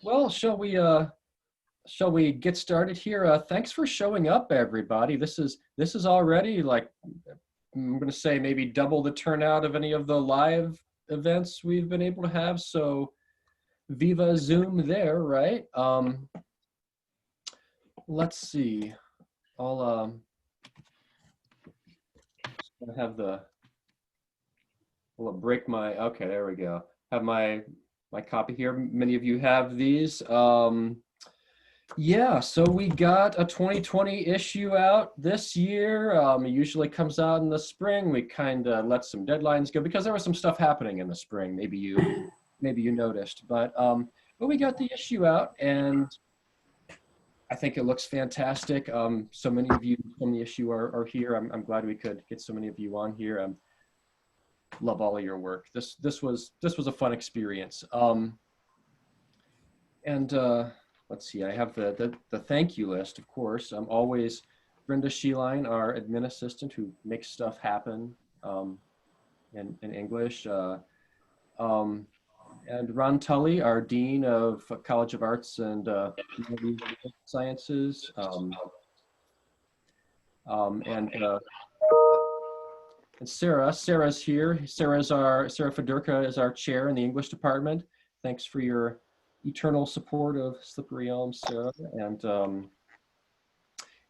Well, shall we get started here? Thanks for showing up, everybody. This is already like I'm going to say maybe double the turnout of any of the live events we've been able to have. So Viva Zoom there, right? Let's see. I'll have the will it break my okay, there we go. Have my copy here. Many of you have these. Yeah, so we got a 2020 issue out this year. It usually comes out in the spring. We kind of let some deadlines go because there was some stuff happening in the spring. Maybe you noticed, but we got the issue out, and I think it looks fantastic. So many of you from the issue are here. I'm glad we could get so many of you on here. Love all of your work. This was a fun experience. And let's see, I have the thank you list, of course. I'm always Brenda Sheeline, our admin assistant, who makes stuff happen in English. And Ron Tully, our Dean of College of Arts and Sciences. And Sarah's here. Sarah Fedorka is our chair in the English department. Thanks for your eternal support of Slippery Elms, Sarah.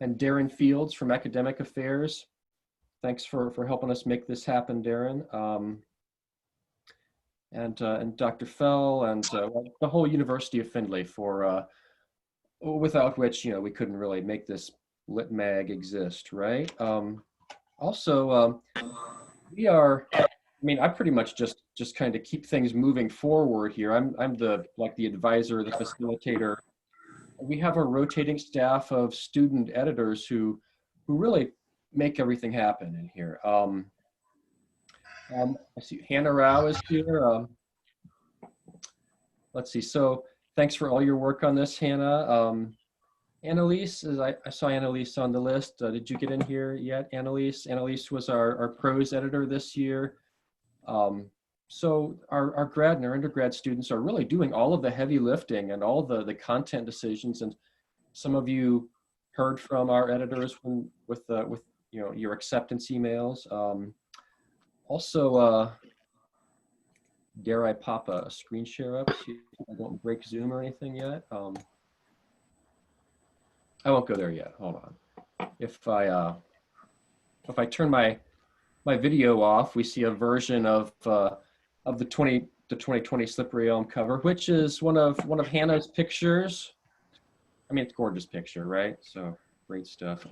And Darren Fields from Academic Affairs. Thanks for helping us make this happen, Darren. And Dr. Fell and the whole University of Findlay for without which we couldn't really make this Lit Mag exist, right? Also, we are. I mean, I pretty much just kind of keep things moving forward here. I'm the advisor, the facilitator. We have a rotating staff of student editors who really make everything happen in here. I see Hannah Rao is here. Let's see. So thanks for all your work on this, Hannah. Annalise, I saw Annalise on the list. Did you get in here yet, Annalise? Annalise was our prose editor this year. So our grad and our undergrad students are really doing all of the heavy lifting and all the content decisions. And some of you heard from our editors with your acceptance emails. Also, dare I pop a screen share up? See if I don't break Zoom or anything yet. I won't go there yet. Hold on. If I turn my video off, we see a version of the 2020 Slippery Elm cover, which is one of Hannah's pictures. I mean, it's a gorgeous picture, right? So great stuff.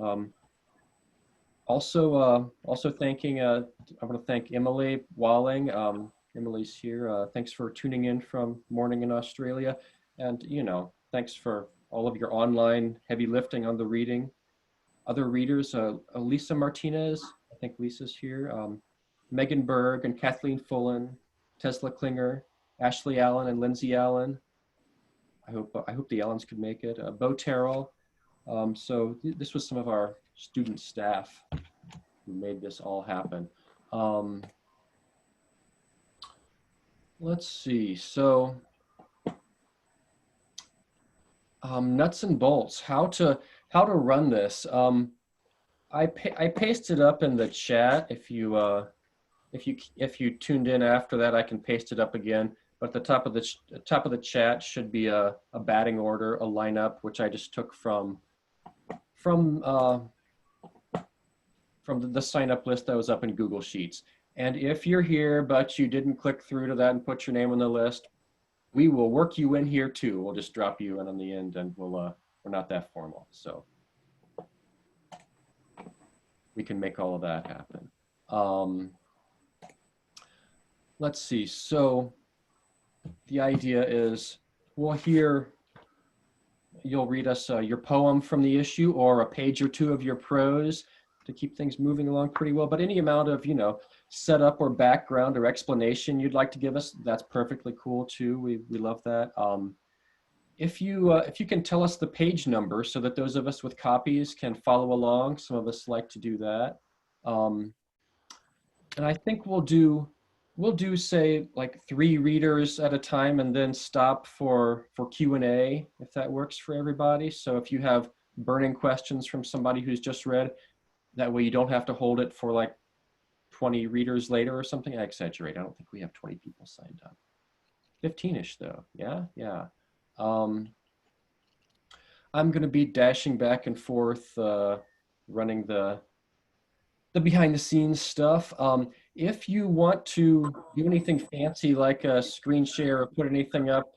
Also thanking, I want to thank Emily Walling. Emily's here. Thanks for tuning in from morning in Australia. And, thanks for all of your online heavy lifting on the reading. Other readers, Lisa Martinez, I think Lisa's here. Megan Berg and Kathleen Fullen, Tesla Klinger, Ashley Allen and Lindsay Allen. I hope the Allens could make it. Bo Terrell. So this was some of our student staff who made this all happen. Let's see. So nuts and bolts. How to run this. I pasted up in the chat. If you tuned in after that, I can paste it up again. But the top of the chat should be a batting order, a lineup, which I just took from the sign up list that was up in Google Sheets. And if you're here but you didn't click through to that and put your name on the list, we will work you in here too. We'll just drop you in on the end, and we're not that formal, so we can make all of that happen. Let's see. So the idea is you'll read us your poem from the issue or a page or two of your prose to keep things moving along pretty well. But any amount of setup or background or explanation you'd like to give us, that's perfectly cool too. We love that. If you can tell us the page number so that those of us with copies can follow along. Some of us like to do that. And I think we'll do We'll do say like 3 readers at a time and then stop for Q&A if that works for everybody. So if you have burning questions from somebody who's just read, that way you don't have to hold it for like 20 readers later or something. I exaggerate. I don't think we have 20 people signed up. 15-ish though. Yeah, yeah. I'm going to be dashing back and forth, running the behind the scenes stuff. If you want to do anything fancy like a screen share or put anything up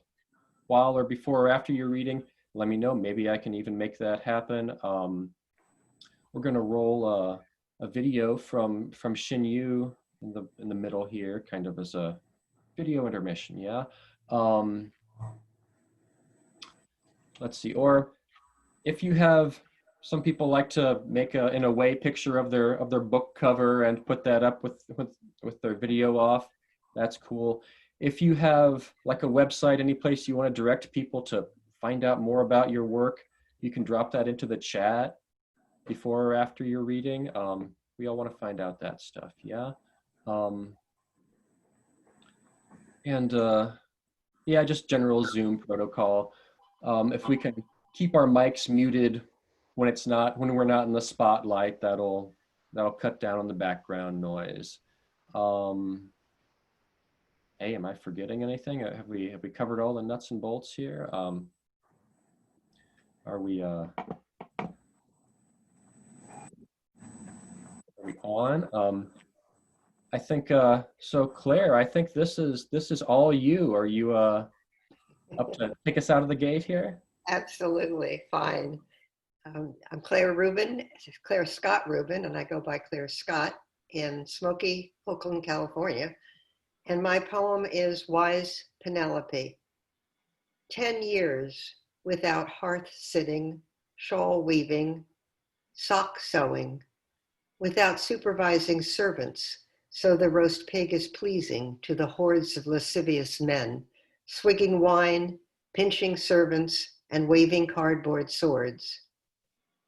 while or before or after you're reading, let me know. Maybe I can even make that happen. We're going to roll a video from Shin Yu in the middle here, kind of as a video intermission. Yeah. Let's see. Or if you have, some people like to make a in a way picture of their book cover and put that up with their video off. That's cool. If you have like a website, any place you want to direct people to find out more about your work, you can drop that into the chat before or after your reading. We all want to find out that stuff. Yeah. And yeah, just general Zoom protocol. If we can keep our mics muted when we're not in the spotlight, that'll cut down on the background noise. Hey, am I forgetting anything? Have we covered all the nuts and bolts here? Are we on? I think so. Claire, I think this is all you. Are you up to take us out of the gate here? Absolutely, fine. I'm Claire Rubin, Claire Scott Rubin, and I go by Claire Scott in smoky Oakland, California. And my poem is Wise Penelope. 10 years without hearth sitting, shawl weaving, sock sewing, without supervising servants, so the roast pig is pleasing to the hordes of lascivious men, swigging wine, pinching servants, and waving cardboard swords.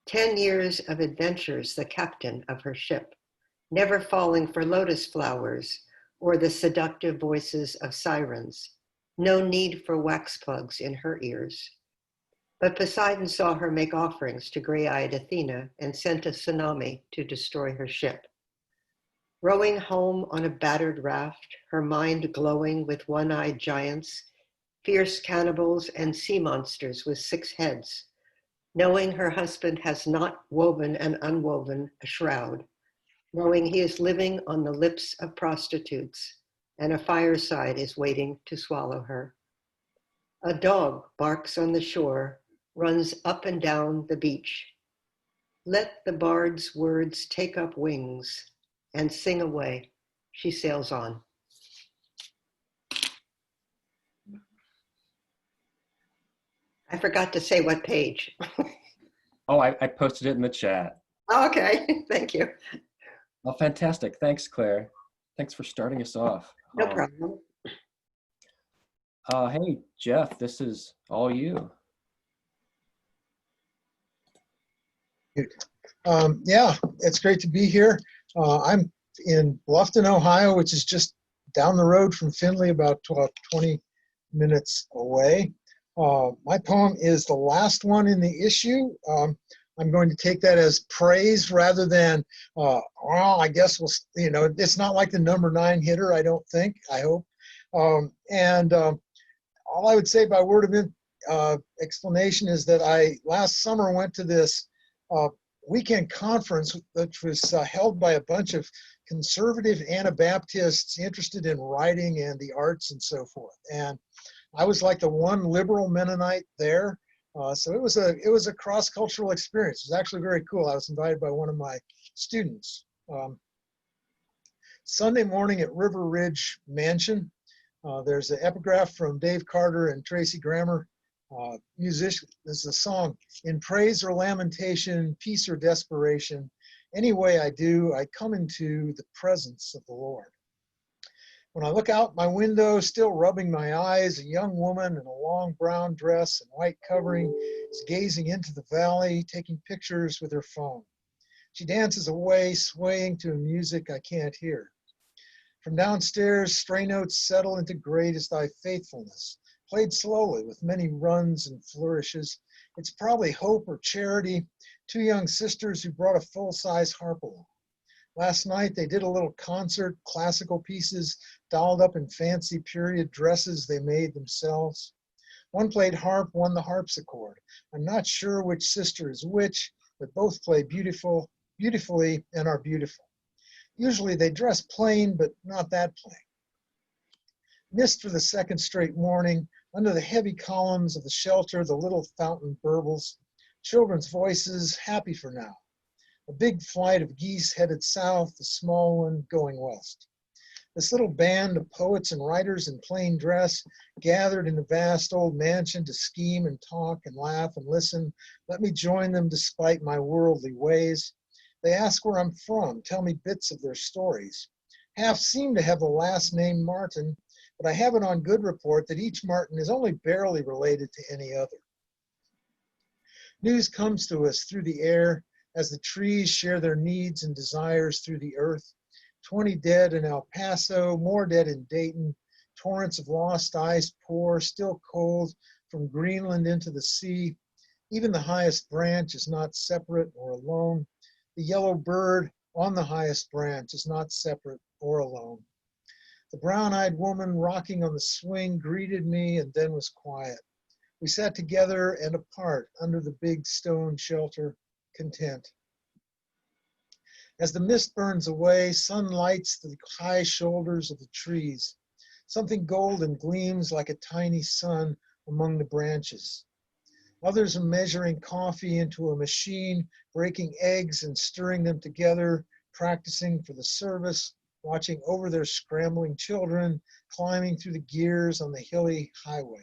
10 years of adventures, the captain of her ship, never falling for lotus flowers or the seductive voices of sirens. No need for wax plugs in her ears. But Poseidon saw her make offerings to gray-eyed Athena and sent a tsunami to destroy her ship. Rowing home on a battered raft, her mind glowing with one-eyed giants, fierce cannibals and sea monsters with 6 heads, knowing her husband has not woven and unwoven a shroud, knowing he is living on the lips of prostitutes and a fireside is waiting to swallow her. A dog barks on the shore, runs up and down the beach. Let the bard's words take up wings and sing away. She sails on. I forgot to say what page. Oh, I posted it in the chat. Okay, thank you. Well, fantastic. Thanks, Claire. Thanks for starting us off. No problem. Hey, Jeff, this is all you. Yeah, it's great to be here. I'm in Bluffton, Ohio, which is just down the road from Findlay, about 20 minutes away. My poem is the last one in the issue. I'm going to take that as praise rather than, well, I guess we'll, it's not like the number 9 hitter, I don't think, I hope. All I would say by word of explanation is that I last summer went to this weekend conference which was held by a bunch of conservative Anabaptists interested in writing and the arts and so forth. And I was like the one liberal Mennonite there. So it was a cross-cultural experience. It was actually very cool. I was invited by one of my students. Sunday morning at River Ridge Mansion, there's an epigraph from Dave Carter and Tracy Grammer. Musician, this is a song, in praise or lamentation, peace or desperation, any way I do, I come into the presence of the Lord. When I look out my window, still rubbing my eyes, a young woman in a long brown dress and white covering is gazing into the valley, taking pictures with her phone. She dances away, swaying to a music I can't hear. From downstairs, stray notes settle into great is thy faithfulness, played slowly with many runs and flourishes. It's probably hope or charity, two young sisters who brought a full-size harp along. Last night they did a little concert, classical pieces dolled up in fancy period dresses they made themselves. One played harp, one the harpsichord. I'm not sure which sister is which, but both play beautifully and are beautiful. Usually they dress plain, but not that plain. Mist for the second straight morning. Under the heavy columns of the shelter, the little fountain burbles. Children's voices, happy for now. A big flight of geese headed south, the small one going west. This little band of poets and writers in plain dress gathered in the vast old mansion to scheme and talk and laugh and listen. Let me join them despite my worldly ways. They ask where I'm from, tell me bits of their stories. Half seem to have the last name Martin, but I have it on good report that each Martin is only barely related to any other. News comes to us through the air as the trees share their needs and desires through the earth. 20 dead in El Paso, more dead in Dayton. Torrents of lost ice pour, still cold, from Greenland into the sea. Even the highest branch is not separate or alone. The yellow bird on the highest branch is not separate or alone. The brown-eyed woman rocking on the swing greeted me and then was quiet. We sat together and apart under the big stone shelter, content. As the mist burns away, sun lights the high shoulders of the trees. Something golden gleams like a tiny sun among the branches. Others are measuring coffee into a machine, breaking eggs and stirring them together, practicing for the service, watching over their scrambling children, climbing through the gears on the hilly highway.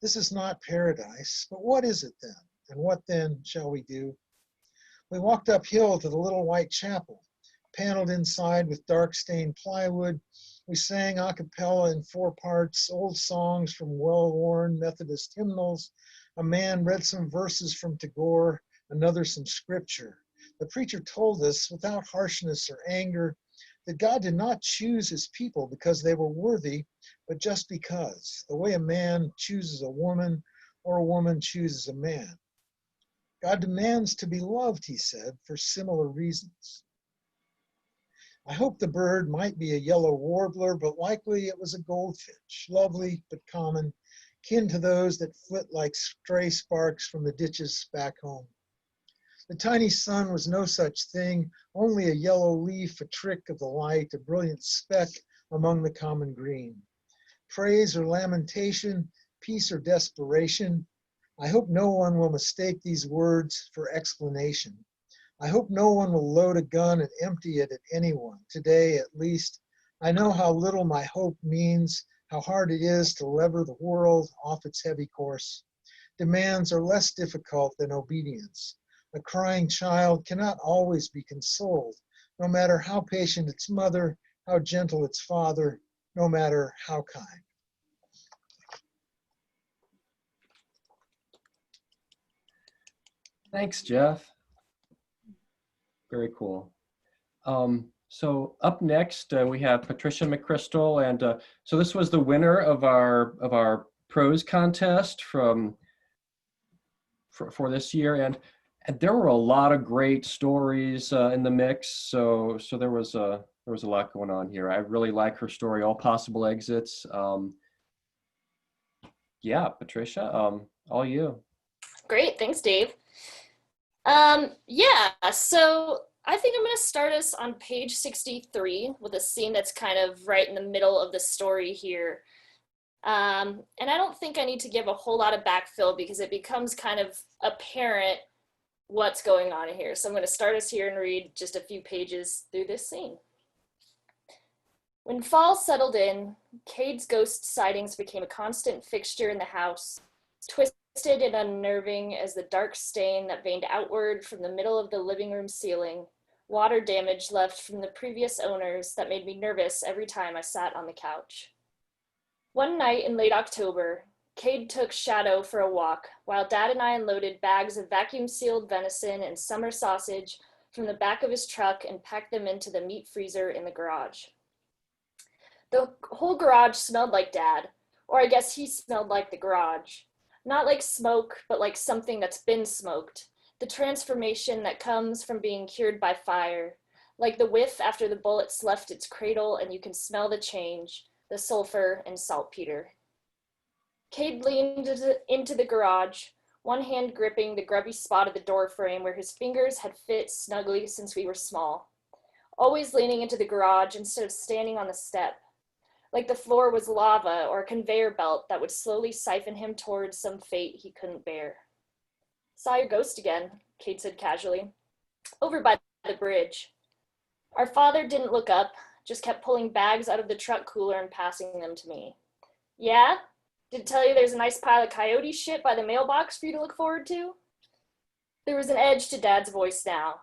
This is not paradise, but what is it then? And what then shall we do? We walked uphill to the little white chapel, paneled inside with dark stained plywood. We sang a cappella in 4 parts, old songs from well-worn Methodist hymnals. A man read some verses from Tagore, another some scripture. The preacher told us, without harshness or anger, that God did not choose his people because they were worthy, but just because, the way a man chooses a woman or a woman chooses a man. God demands to be loved, he said, for similar reasons. I hoped the bird might be a yellow warbler, but likely it was a goldfinch, lovely but common, kin to those that flit like stray sparks from the ditches back home. The tiny sun was no such thing, only a yellow leaf, a trick of the light, a brilliant speck among the common green. Praise or lamentation, peace or desperation, I hope no one will mistake these words for explanation. I hope no one will load a gun and empty it at anyone. Today, at least, I know how little my hope means, how hard it is to lever the world off its heavy course. Demands are less difficult than obedience. A crying child cannot always be consoled, no matter how patient its mother, how gentle its father, no matter how kind. Thanks, Jeff. Very cool. So up next, we have Patricia McChrystal, and so this was the winner of our prose contest for this year, and there were a lot of great stories in the mix. So there was a lot going on here. I really like her story, All Possible Exits. Yeah, Patricia, all you. Great, thanks, Dave. Yeah, so I think I'm going to start us on page 63 with a scene that's kind of right in the middle of the story here. And I don't think I need to give a whole lot of backfill because it becomes kind of apparent what's going on here. So I'm going to start us here and read just a few pages through this scene. When fall settled in, Cade's ghost sightings became a constant fixture in the house, twisted and unnerving as the dark stain that veined outward from the middle of the living room ceiling, water damage left from the previous owners that made me nervous every time I sat on the couch. One night in late October, Cade took Shadow for a walk while Dad and I unloaded bags of vacuum-sealed venison and summer sausage from the back of his truck and packed them into the meat freezer in the garage. The whole garage smelled like Dad, or I guess he smelled like the garage. Not like smoke, but like something that's been smoked. The transformation that comes from being cured by fire. Like the whiff after the bullets left its cradle and you can smell the change, the sulfur and saltpeter. Cade leaned into the garage, one hand gripping the grubby spot of the door frame where his fingers had fit snugly since we were small. Always leaning into the garage instead of standing on the step. Like the floor was lava or a conveyor belt that would slowly siphon him towards some fate he couldn't bear. Saw your ghost again, Cade said casually. Over by the bridge. Our father didn't look up, just kept pulling bags out of the truck cooler and passing them to me. Yeah? Did it tell you there's a nice pile of coyote shit by the mailbox for you to look forward to? There was an edge to Dad's voice now,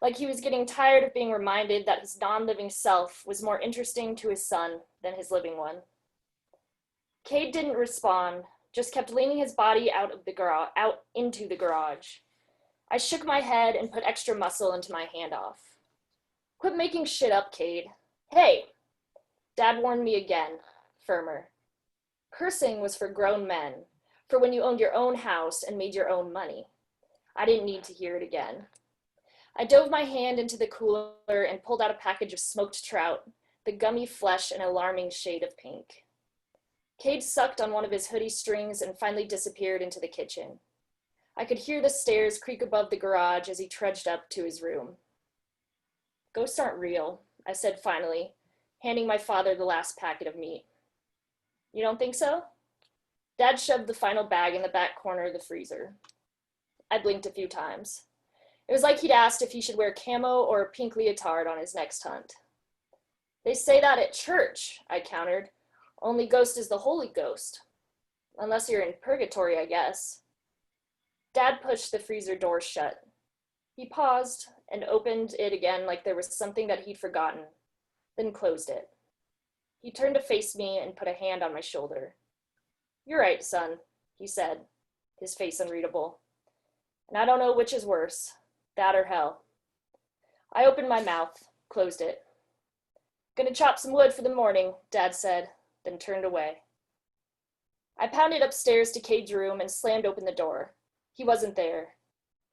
like he was getting tired of being reminded that his non-living self was more interesting to his son than his living one. Cade didn't respond, just kept leaning his body out into the garage. I shook my head and put extra muscle into my handoff. Quit making shit up, Cade. Hey! Dad warned me again, firmer. Cursing was for grown men, for when you owned your own house and made your own money. I didn't need to hear it again. I dove my hand into the cooler and pulled out a package of smoked trout, the gummy flesh an alarming shade of pink. Cade sucked on one of his hoodie strings and finally disappeared into the kitchen. I could hear the stairs creak above the garage as he trudged up to his room. Ghosts aren't real, I said finally, handing my father the last packet of meat. You don't think so? Dad shoved the final bag in the back corner of the freezer. I blinked a few times. It was like he'd asked if he should wear camo or a pink leotard on his next hunt. They say that at church, I countered. Only ghost is the Holy Ghost. Unless you're in purgatory, I guess. Dad pushed the freezer door shut. He paused and opened it again like there was something that he'd forgotten, then closed it. He turned to face me and put a hand on my shoulder. You're right, son, he said, his face unreadable. And I don't know which is worse, that or hell. I opened my mouth, closed it. Gonna chop some wood for the morning, Dad said, then turned away. I pounded upstairs to Cade's room and slammed open the door. He wasn't there.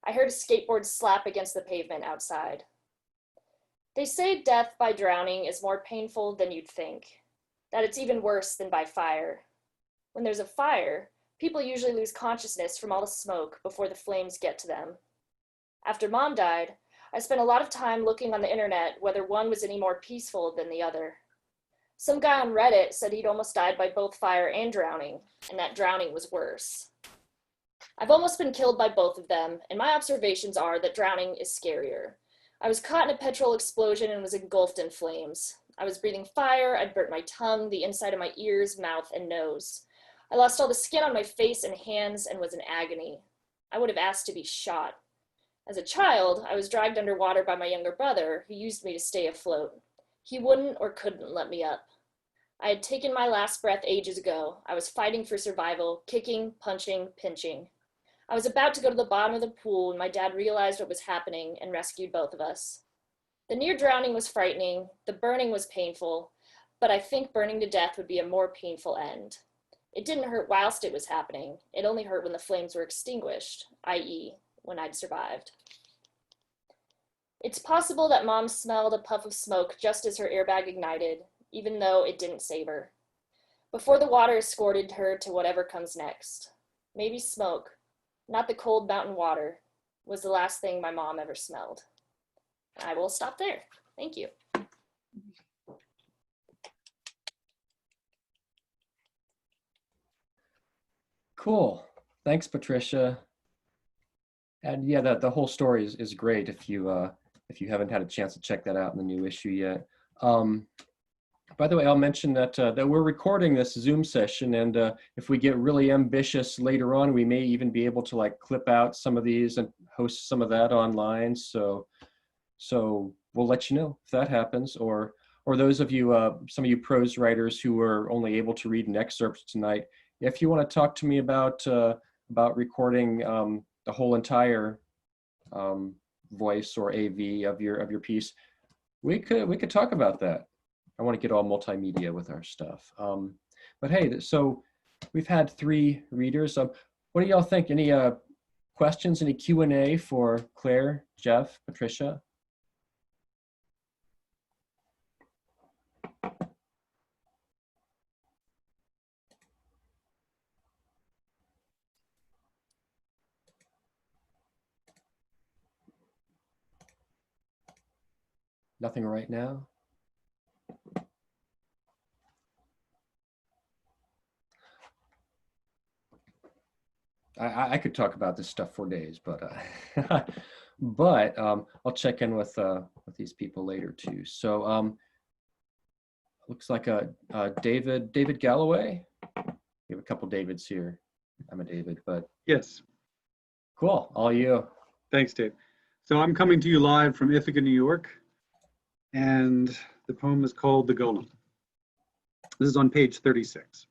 I heard a skateboard slap against the pavement outside. They say death by drowning is more painful than you'd think, that it's even worse than by fire. When there's a fire, people usually lose consciousness from all the smoke before the flames get to them. After Mom died, I spent a lot of time looking on the internet whether one was any more peaceful than the other. Some guy on Reddit said he'd almost died by both fire and drowning, and that drowning was worse. I've almost been killed by both of them, and my observations are that drowning is scarier. I was caught in a petrol explosion and was engulfed in flames. I was breathing fire, I'd burnt my tongue, the inside of my ears, mouth, and nose. I lost all the skin on my face and hands and was in agony. I would have asked to be shot. As a child, I was dragged underwater by my younger brother, who used me to stay afloat. He wouldn't or couldn't let me up. I had taken my last breath ages ago. I was fighting for survival, kicking, punching, pinching. I was about to go to the bottom of the pool when my dad realized what was happening and rescued both of us. The near drowning was frightening, the burning was painful, but I think burning to death would be a more painful end. It didn't hurt whilst it was happening. It only hurt when the flames were extinguished, i.e., when I'd survived. It's possible that Mom smelled a puff of smoke just as her airbag ignited, even though it didn't save her. Before the water escorted her to whatever comes next. Maybe smoke, not the cold mountain water, was the last thing my mom ever smelled. I will stop there. Thank you. Cool. Thanks, Patricia. And yeah, the whole story is great if you haven't had a chance to check that out in the new issue yet. By the way, I'll mention that that we're recording this Zoom session, and if we get really ambitious later on, we may even be able to like clip out some of these and host some of that online. So we'll let you know if that happens, or those of you, some of you prose writers who were only able to read an excerpt tonight, if you want to talk to me about recording the whole entire voice or AV of your piece, we could talk about that. I want to get all multimedia with our stuff. But hey, so we've had 3 readers. What do y'all think? Any questions, any Q&A for Claire, Jeff, Patricia? Nothing right now? I could talk about this stuff for days, but but I'll check in with these people later too. So looks like David Galloway. We have a couple Davids here. I'm a David, but Yes, cool. All you. thanks, Dave. So I'm coming to you live from Ithaca, New York, and the poem is called The Golem. This is on page 36.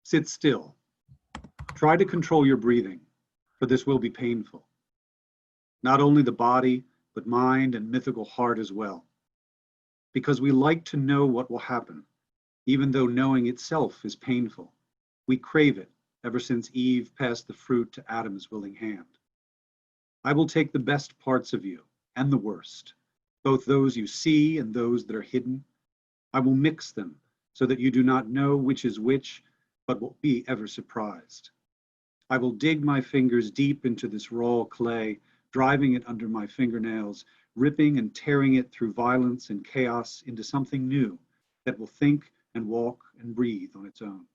Sit still. Try to control your breathing, for this will be painful. Not only the body, but mind and mythical heart as well. Because we like to know what will happen, even though knowing itself is painful. We crave it ever since Eve passed the fruit to Adam's willing hand. I will take the best parts of you and the worst, both those you see and those that are hidden. I will mix them so that you do not know which is which, but will be ever surprised. I will dig my fingers deep into this raw clay, driving it under my fingernails, ripping and tearing it through violence and chaos into something new that will think and walk and breathe on its own.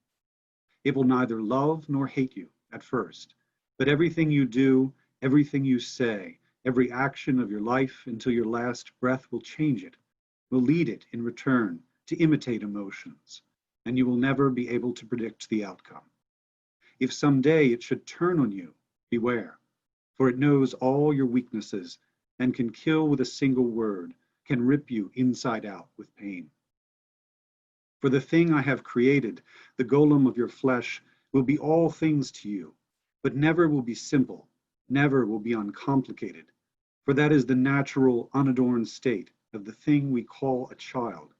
It will neither love nor hate you at first, but everything you do, everything you say, every action of your life until your last breath will change it, will lead it in return to imitate emotions, and you will never be able to predict the outcome. If someday it should turn on you, beware, for it knows all your weaknesses and can kill with a single word, can rip you inside out with pain. For the thing I have created, the golem of your flesh, will be all things to you, but never will be simple, never will be uncomplicated, for that is the natural, unadorned state of the thing we call a child,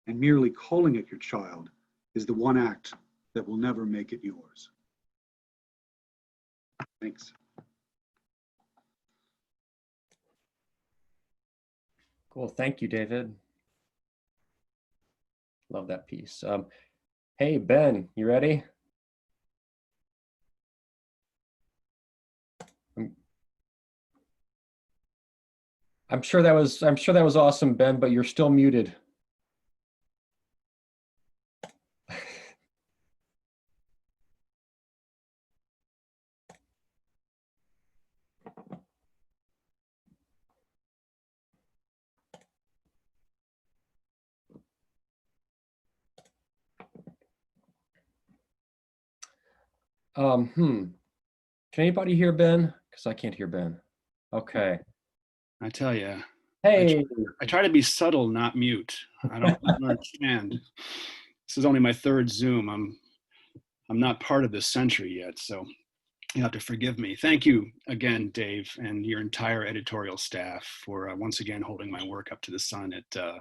and merely calling it your child is the one act that will never make it yours. Thanks. Cool. Thank you, David. Love that piece. Hey, Ben, you ready? I'm sure that was awesome, Ben, but you're still muted. Can anybody hear Ben? Because I can't hear Ben. Okay. I tell you, Hey, I try to be subtle, not mute. I don't understand. This is only my 3rd Zoom. I'm not part of this century yet, so you have to forgive me. Thank you again, Dave, and your entire editorial staff for once again holding my work up to the sun at the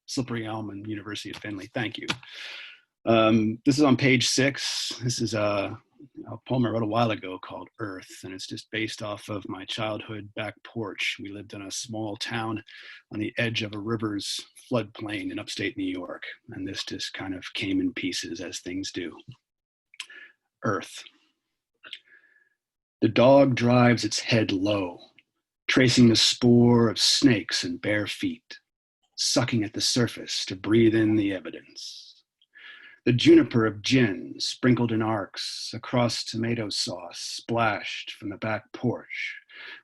Slippery Elm and University of Findlay. Thank you. This is on page 6. This is a poem I wrote a while ago called Earth, and it's just based off of my childhood back porch. We lived in a small town on the edge of a river's floodplain in upstate New York, and this just kind of came in pieces as things do. Earth. The dog drives its head low, tracing the spoor of snakes and bare feet, sucking at the surface to breathe in the evidence. The juniper of gin sprinkled in arcs across tomato sauce splashed from the back porch,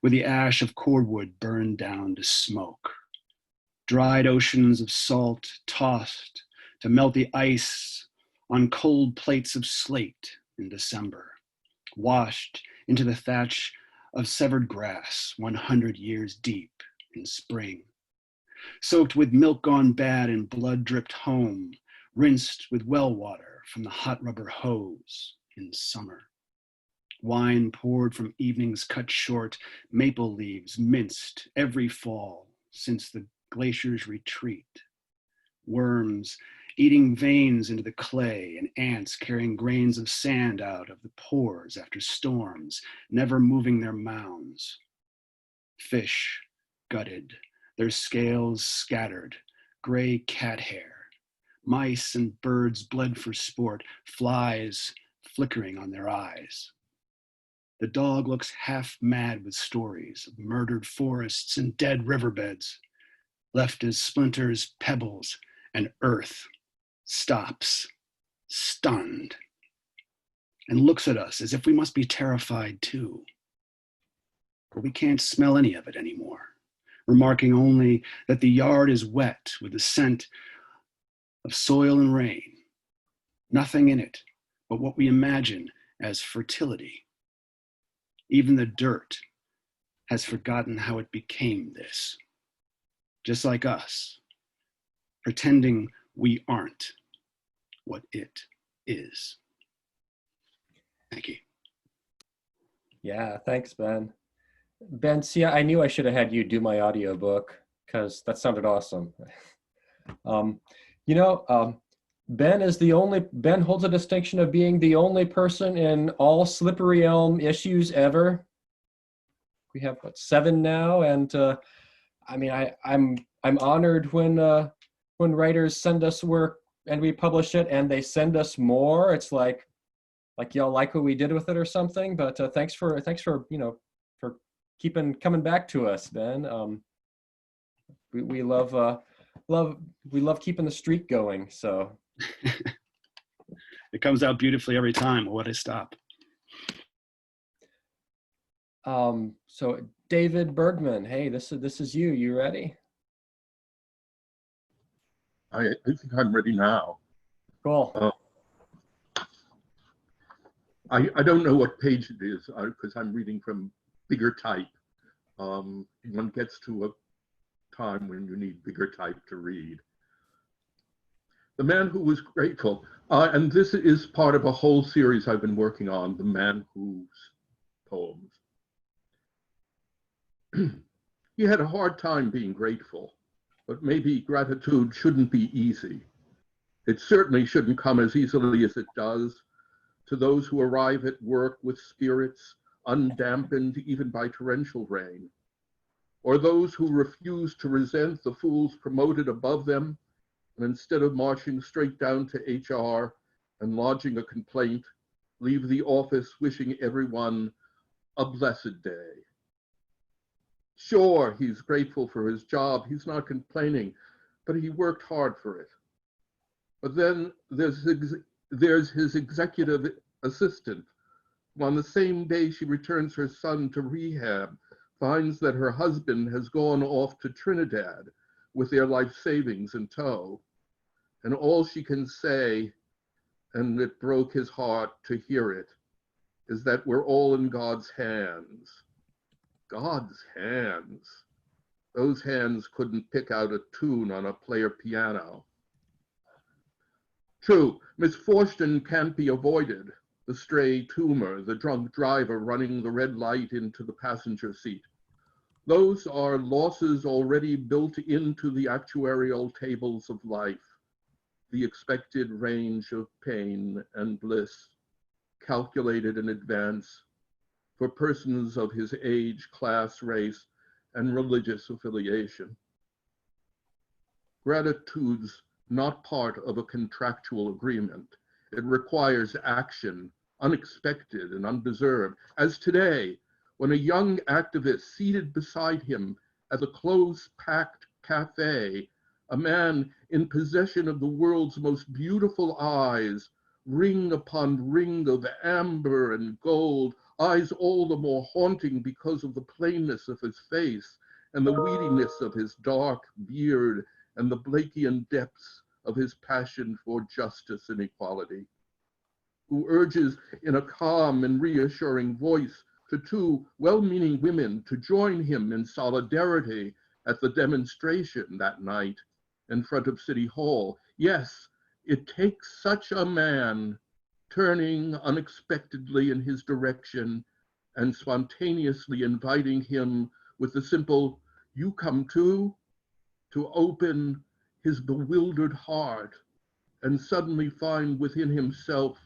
with the ash of cordwood burned down to smoke. Dried oceans of salt tossed to melt the ice on cold plates of slate in December, washed into the thatch of severed grass 100 years deep in spring. Soaked with milk gone bad and blood dripped home, rinsed with well water from the hot rubber hose in summer. Wine poured from evenings cut short, maple leaves minced every fall since the glacier's retreat worms eating veins into the clay, and ants carrying grains of sand out of the pores after storms, never moving their mounds. Fish gutted, their scales scattered, gray cat hair. Mice and birds bled for sport, flies flickering on their eyes. The dog looks half mad with stories of murdered forests and dead riverbeds, left as splinters, pebbles, and earth. Stops, stunned, and looks at us as if we must be terrified too. But we can't smell any of it anymore, remarking only that the yard is wet with the scent of soil and rain. Nothing in it but what we imagine as fertility. Even the dirt has forgotten how it became this. Just like us, pretending we aren't what it is. Thank you. Yeah, thanks, Ben. Ben, see, I knew I should have had you do my audiobook because that sounded awesome. Ben holds a distinction of being the only person in all Slippery Elm issues ever. We have, what, 7 now? And I'm honored when writers send us work and we publish it and they send us more. It's like y'all like what we did with it or something. But thanks for for coming back to us, Ben. We love keeping the streak going. So It comes out beautifully every time. What I stop. So David Bergman, hey, this is you. You ready? I think I'm ready now. Cool. I don't know what page it is because I'm reading from bigger type. One gets to a time when you need bigger type to read. The Man Who Was Grateful. And this is part of a whole series I've been working on, The Man Who's poems. He had a hard time being grateful, but maybe gratitude shouldn't be easy. It certainly shouldn't come as easily as it does to those who arrive at work with spirits undampened even by torrential rain, or those who refuse to resent the fools promoted above them, and instead of marching straight down to HR and lodging a complaint, leave the office wishing everyone a blessed day. Sure, he's grateful for his job, he's not complaining, but he worked hard for it. But then there's his executive assistant, who on the same day she returns her son to rehab, finds that her husband has gone off to Trinidad with their life savings in tow. And all she can say, and it broke his heart to hear it, is that we're all in God's hands. God's hands. Those hands couldn't pick out a tune on a player piano. True, misfortune can't be avoided. The stray tumor, the drunk driver running the red light into the passenger seat. Those are losses already built into the actuarial tables of life, the expected range of pain and bliss, calculated in advance for persons of his age, class, race, and religious affiliation. Gratitude's not part of a contractual agreement. It requires action, unexpected and undeserved, as today, when a young activist seated beside him at the close-packed cafe, a man in possession of the world's most beautiful eyes, ring upon ring of amber and gold, eyes all the more haunting because of the plainness of his face and the weediness of his dark beard and the Blakean depths of his passion for justice and equality, who urges in a calm and reassuring voice to 2 well-meaning women to join him in solidarity at the demonstration that night in front of City Hall. Yes, it takes such a man turning unexpectedly in his direction and spontaneously inviting him with the simple, "You come too?" to open his bewildered heart and suddenly find within himself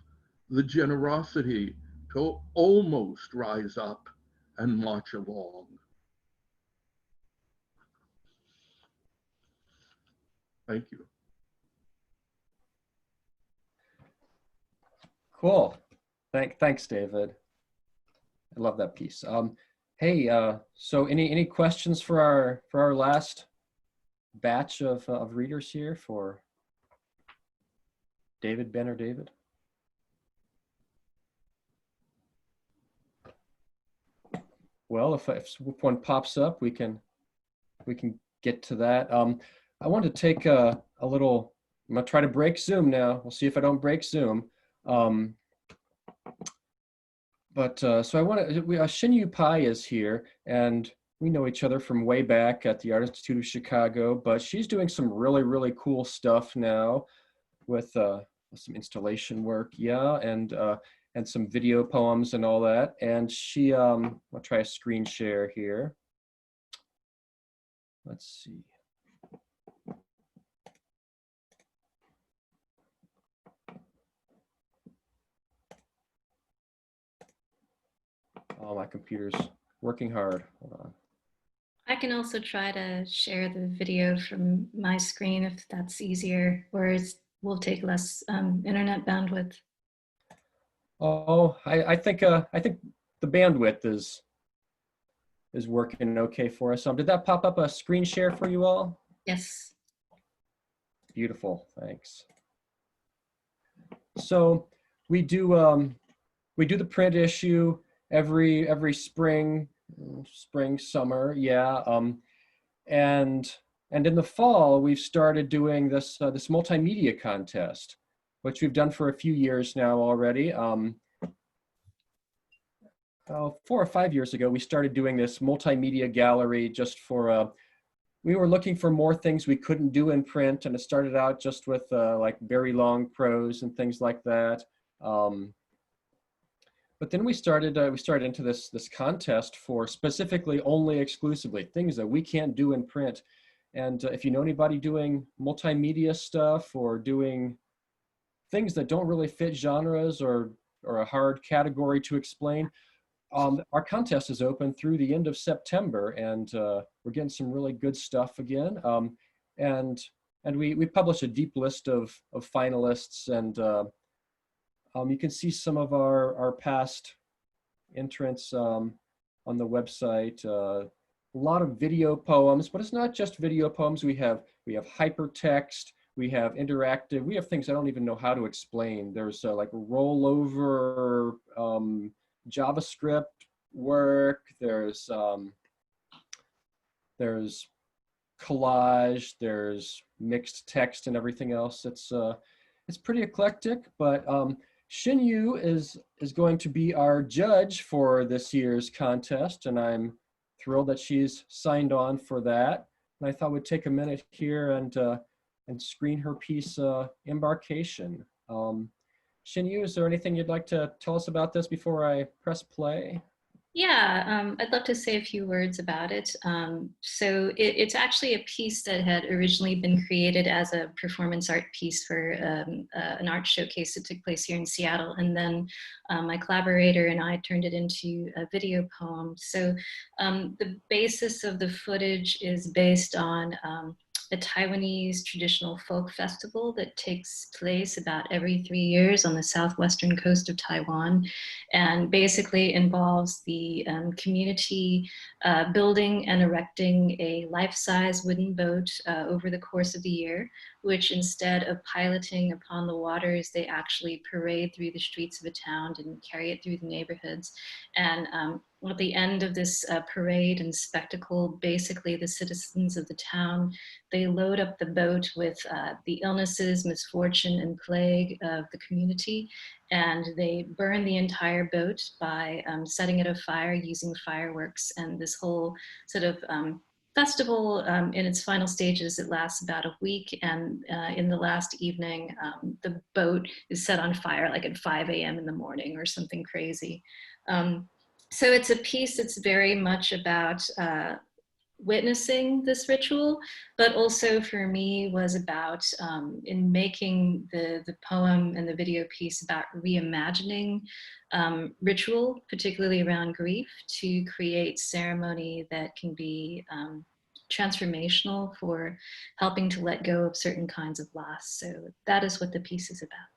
the generosity to almost rise up and march along. Thank you. Cool. Thanks, David. I love that piece. Hey, so any questions for our last batch of readers here for David, Ben, or David? Well, if one pops up, we can get to that. I want to take a little. I'm gonna try to break Zoom now. We'll see if I don't break Zoom. So I want to. Xinyu Pai is here, and we know each other from way back at the Art Institute of Chicago. But she's doing some really cool stuff now with some installation work, yeah, and some video poems and all that. And she, I'll try a screen share here. Let's see. Oh, my computer's working hard. Hold on. I can also try to share the video from my screen if that's easier, or it will take less internet bandwidth. Oh, I think the bandwidth is working okay for us. Did that pop up a screen share for you all? Yes. Beautiful, thanks. So we do the print issue every spring, summer, yeah. And in the fall, we've started doing this multimedia contest, which we've done for a few years now already. 4 or 5 years ago, we started doing this multimedia gallery just for, we were looking for more things we couldn't do in print, and it started out just with like very long prose and things like that. But then we started into this contest for specifically only exclusively things that we can't do in print. And if you know anybody doing multimedia stuff or doing things that don't really fit genres or a hard category to explain, our contest is open through the end of September, and we're getting some really good stuff again. And we publish a deep list of finalists, and you can see some of our past entrants on the website. A lot of video poems, but it's not just video poems. We have hypertext, we have interactive, we have things I don't even know how to explain. There's like rollover JavaScript work. There's collage. There's mixed text and everything else. It's pretty eclectic, but Xinyu is going to be our judge for this year's contest, and I'm thrilled that she's signed on for that. And I thought we'd take a minute here and screen her piece, Embarkation. Xinyu, is there anything you'd like to tell us about this before I press play? Yeah, I'd love to say a few words about it. So it's actually a piece that had originally been created as a performance art piece for an art showcase that took place here in Seattle. And then my collaborator and I turned it into a video poem. So the basis of the footage is based on a Taiwanese traditional folk festival that takes place about every 3 years on the southwestern coast of Taiwan, and basically involves the community building and erecting a life-size wooden boat over the course of the year, which instead of piloting upon the waters, they actually parade through the streets of a town and carry it through the neighborhoods. And at the end of this parade and spectacle, basically the citizens of the town, they load up the boat with the illnesses, misfortune, and plague of the community, and they burn the entire boat by setting it afire using fireworks. And this whole sort of festival in its final stages, it lasts about a week, and in the last evening, the boat is set on fire like at 5 a.m. in the morning or something crazy. So it's a piece that's very much about witnessing this ritual, but also for me was about, in making the poem and the video piece, about reimagining ritual, particularly around grief, to create ceremony that can be transformational for helping to let go of certain kinds of loss. So that is what the piece is about.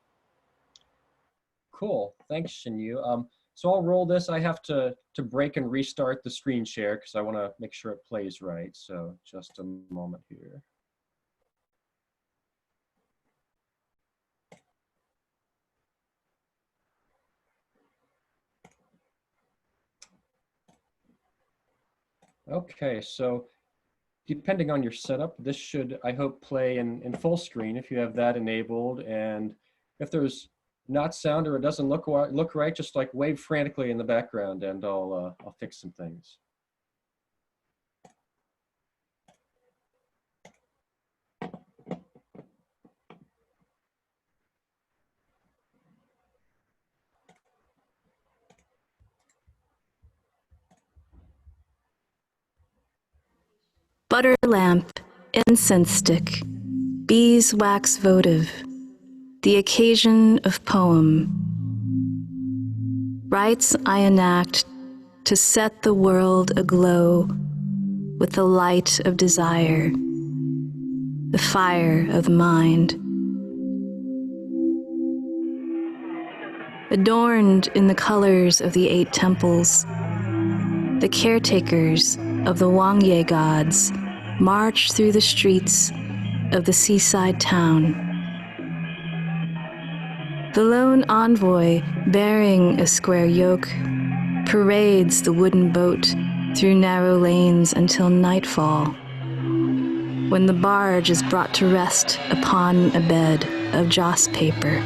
Cool. Thanks, Shinyu. So I'll roll this. I have to break and restart the screen share because I want to make sure it plays right. So just a moment here. Okay, so depending on your setup, this should, I hope, play in full screen if you have that enabled. And if there's not sound or it doesn't look right, just like wave frantically in the background and I'll fix some things. Butter lamp, incense stick, beeswax votive, the occasion of poem. Rites I enact to set the world aglow with the light of desire, the fire of the mind. Adorned in the colors of the 8 temples, the caretakers of the Wangye gods march through the streets of the seaside town. The lone envoy, bearing a square yoke, parades the wooden boat through narrow lanes until nightfall, when the barge is brought to rest upon a bed of joss paper.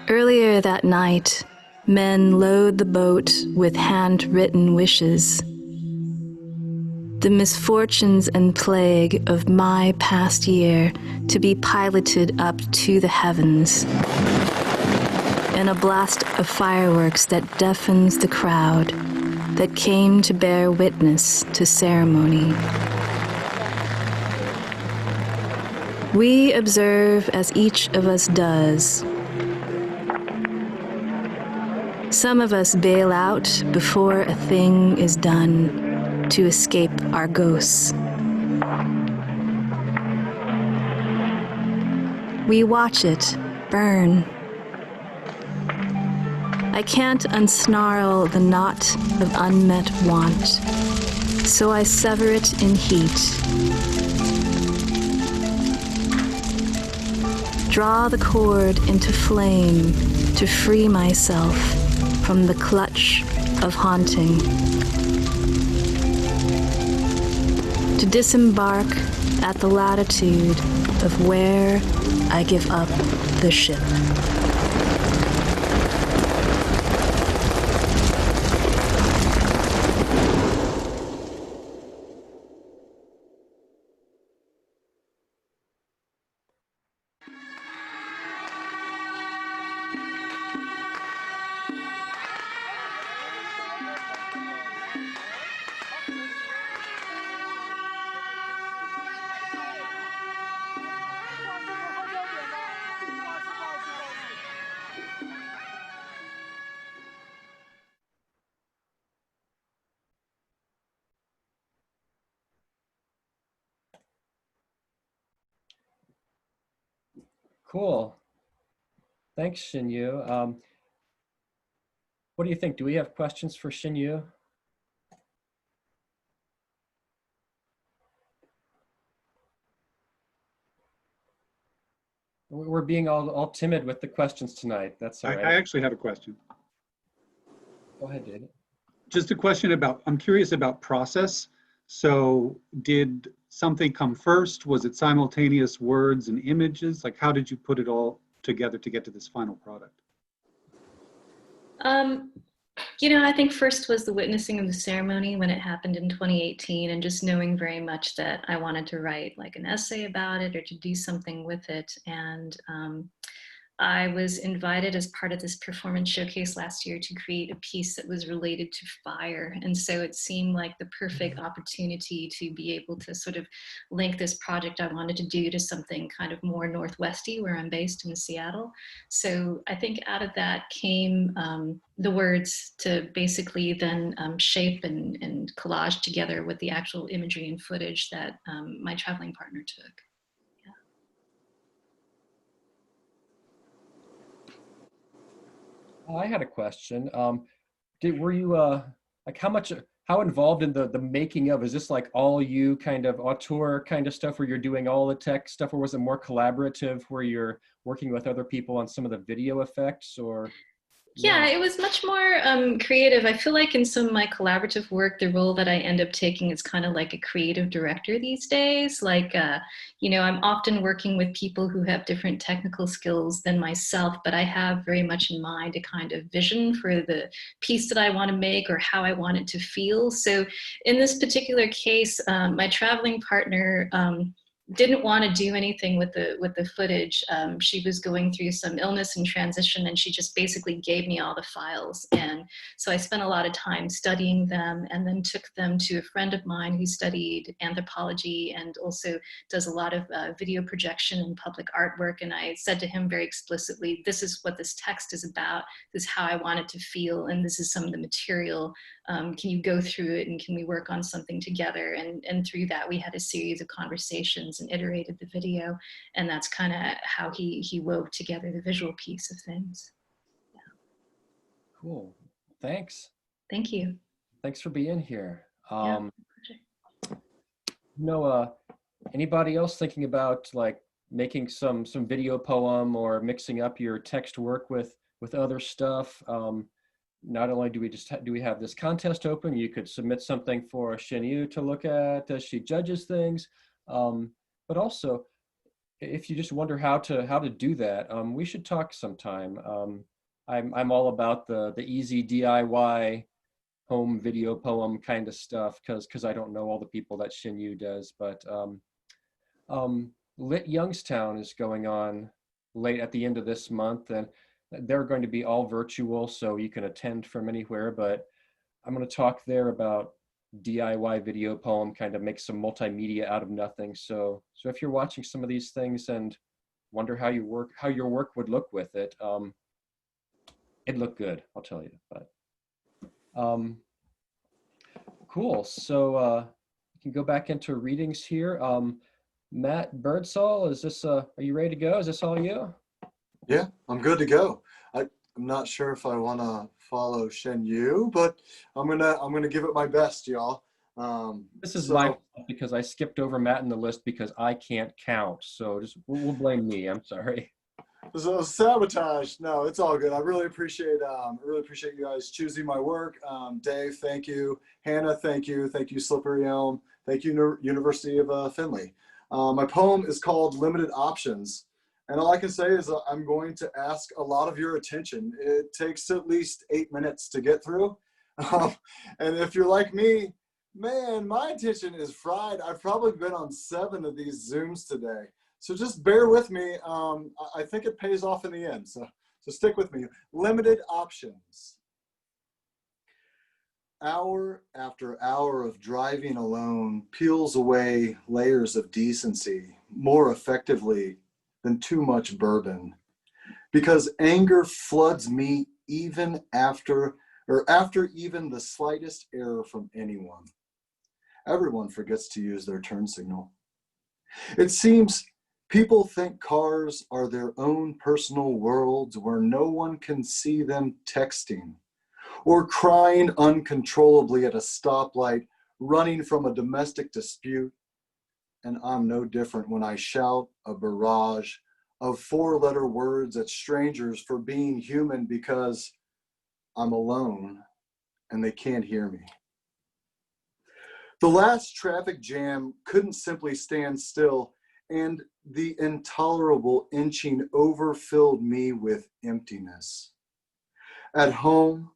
Earlier that night, men load the boat with handwritten wishes. The misfortunes and plague of my past year to be piloted up to the heavens. And a blast of fireworks that deafens the crowd that came to bear witness to ceremony. We observe as each of us does. Some of us bail out before a thing is done to escape our ghosts. We watch it burn. I can't unsnarl the knot of unmet want, so I sever it in heat. Draw the cord into flame to free myself from the clutch of haunting. To disembark at the latitude of where I give up the ship. Cool. Thanks, Shinyu. What do you think? Do we have questions for Shinyu? We're being all timid with the questions tonight. That's all right. I actually have a question. Go ahead, David. Just a question about, I'm curious about process. So did something come first? Was it simultaneous words and images? Like, how did you put it all together to get to this final product? You know, I think first was the witnessing of the ceremony when it happened in 2018, and just knowing very much that I wanted to write like an essay about it or to do something with it. And I was invited as part of this performance showcase last year to create a piece that was related to fire. And so it seemed like the perfect opportunity to be able to sort of link this project I wanted to do to something kind of more Northwesty, where I'm based in Seattle. So I think out of that came the words to basically then shape and collage together with the actual imagery and footage that my traveling partner took. I had a question. Were you like how involved in the making of? Is this like all you kind of auteur kind of stuff where you're doing all the tech stuff, or was it more collaborative where you're working with other people on some of the video effects? Or Yeah, it was much more creative. I feel like in some of my collaborative work, the role that I end up taking is kind of like a creative director these days. Like, you know, I'm often working with people who have different technical skills than myself, but I have very much in mind a kind of vision for the piece that I want to make or how I want it to feel. So in this particular case, my traveling partner didn't want to do anything with the footage. She was going through some illness and transition, and she just basically gave me all the files. And so I spent a lot of time studying them, and then took them to a friend of mine who studied anthropology and also does a lot of video projection and public artwork. And I said to him very explicitly, this is what this text is about. This is how I want it to feel. And this is some of the material. Can you go through it, and can we work on something together? And through that, we had a series of conversations and iterated the video. And that's kind of how he wove together the visual piece of things. Yeah. Cool. Thanks. Thank you. Thanks for being here. Yeah. Anybody else thinking about like making some video poem or mixing up your text work with other stuff? Not only do we have this contest open, you could submit something for Shen Yu to look at as she judges things. But also, if you just wonder how to do that, we should talk sometime. I'm all about the easy DIY home video poem kind of stuff because I don't know all the people that Shen Yu does. But Lit Youngstown is going on late at the end of this month, and they're going to be all virtual, so you can attend from anywhere. But I'm going to talk there about DIY video poem, kind of make some multimedia out of nothing. So if you're watching some of these things and wonder how your work would look with it, it'd look good, I'll tell you. But cool. So you can go back into readings here. Matt Birdsall, are you ready to go? Is this all you? Yeah, I'm good to go. I'm not sure if I want to follow Shen Yu, but I'm gonna give it my best, y'all. This is my fault because I skipped over Matt in the list because I can't count. So we'll blame me. I'm sorry. So sabotage. No, it's all good. I really appreciate you guys choosing my work. Dave, thank you. Hannah, thank you. Thank you, Slippery Elm. Thank you, University of Findlay. My poem is called Limited Options. And all I can say is I'm going to ask a lot of your attention. It takes at least 8 minutes to get through. And if you're like me, man, my attention is fried. I've probably been on 7 of these Zooms today. So just bear with me. I think it pays off in the end. So stick with me. Limited options. Hour after hour of driving alone peels away layers of decency more effectively than too much bourbon, because anger floods me even after even the slightest error from anyone. Everyone forgets to use their turn signal. It seems people think cars are their own personal worlds where no one can see them texting or crying uncontrollably at a stoplight, running from a domestic dispute. And I'm no different when I shout a barrage of 4-letter words at strangers for being human because I'm alone and they can't hear me. The last traffic jam couldn't simply stand still, and the intolerable inching overfilled me with emptiness. At home,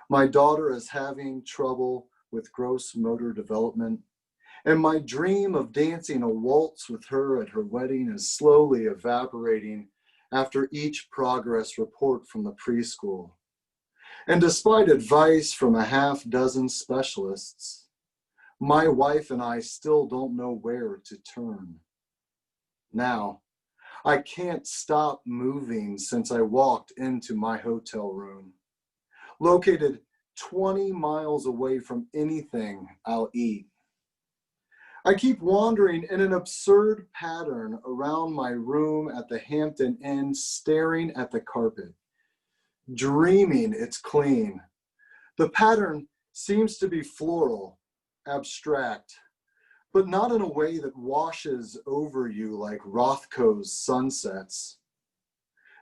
my daughter is having trouble with gross motor development, and my dream of dancing a waltz with her at her wedding is slowly evaporating after each progress report from the preschool. And despite advice from a half dozen specialists, my wife and I still don't know where to turn. Now, I can't stop moving since I walked into my hotel room, located 20 miles away from anything I'll eat. I keep wandering in an absurd pattern around my room at the Hampton Inn, staring at the carpet, dreaming it's clean. The pattern seems to be floral, abstract, but not in a way that washes over you like Rothko's sunsets.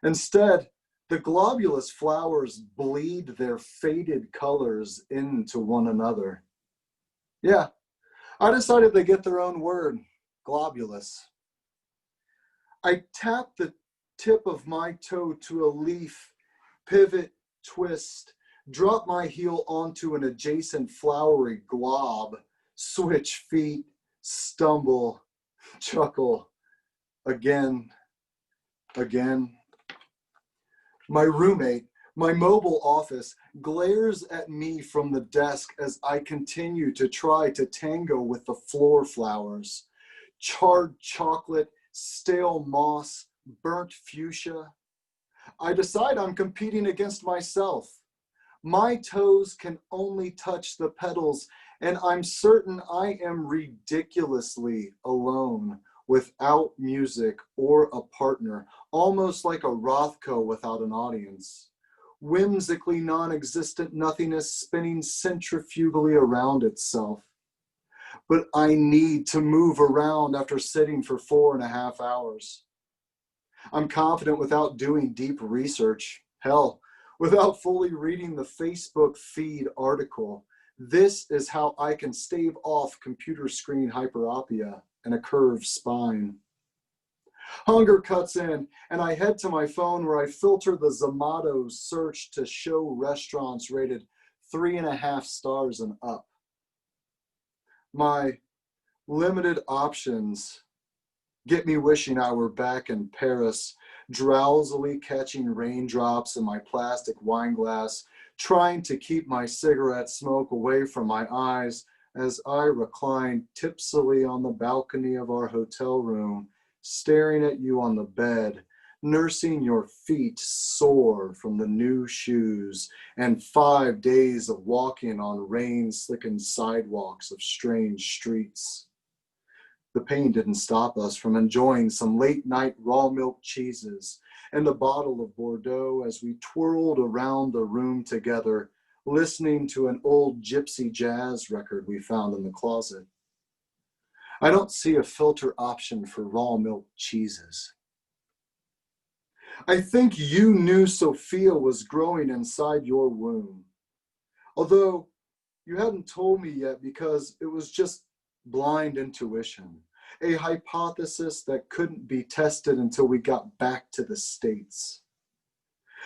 Instead, the globulus flowers bleed their faded colors into one another. Yeah, I decided they get their own word, globulus. I tap the tip of my toe to a leaf, pivot, twist, drop my heel onto an adjacent flowery glob, switch feet, stumble, chuckle, again. My roommate, my mobile office, glares at me from the desk as I continue to try to tango with the floor flowers. Charred chocolate, stale moss, burnt fuchsia. I decide I'm competing against myself. My toes can only touch the petals, and I'm certain I am ridiculously alone without music or a partner, almost like a Rothko without an audience. Whimsically non-existent nothingness spinning centrifugally around itself. But I need to move around after sitting for 4.5 hours. I'm confident without doing deep research. Hell, without fully reading the Facebook feed article. This is how I can stave off computer screen hyperopia and a curved spine. Hunger cuts in, and I head to my phone where I filter the Zomato search to show restaurants rated 3.5 stars and up. My limited options get me wishing I were back in Paris, drowsily catching raindrops in my plastic wine glass, trying to keep my cigarette smoke away from my eyes as I recline tipsily on the balcony of our hotel room, staring at you on the bed, nursing your feet sore from the new shoes and 5 days of walking on rain-slickened sidewalks of strange streets. The pain didn't stop us from enjoying some late-night raw milk cheeses and a bottle of Bordeaux as we twirled around the room together, listening to an old gypsy jazz record we found in the closet. I don't see a filter option for raw milk cheeses. I think you knew Sophia was growing inside your womb, although you hadn't told me yet because it was just blind intuition, a hypothesis that couldn't be tested until we got back to the States.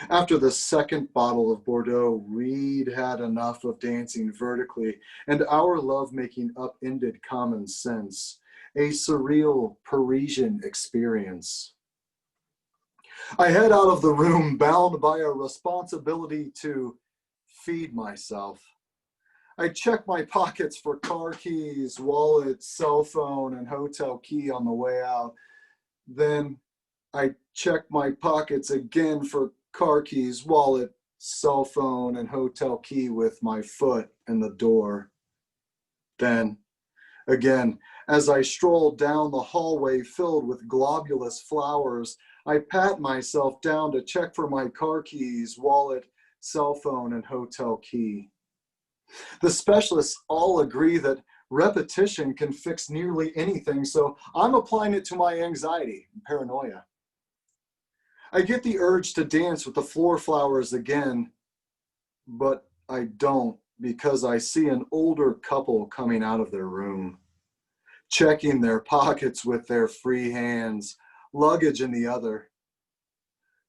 After the second bottle of Bordeaux, we'd had enough of dancing vertically, and our lovemaking upended common sense, a surreal Parisian experience. I head out of the room bound by a responsibility to feed myself. I check my pockets for car keys, wallet, cell phone, and hotel key on the way out. Then I check my pockets again for car keys, wallet, cell phone, and hotel key with my foot in the door. Then, again, as I stroll down the hallway filled with globulus flowers, I pat myself down to check for my car keys, wallet, cell phone, and hotel key. The specialists all agree that repetition can fix nearly anything, so I'm applying it to my anxiety and paranoia. I get the urge to dance with the floor flowers again, but I don't because I see an older couple coming out of their room, checking their pockets with their free hands, luggage in the other,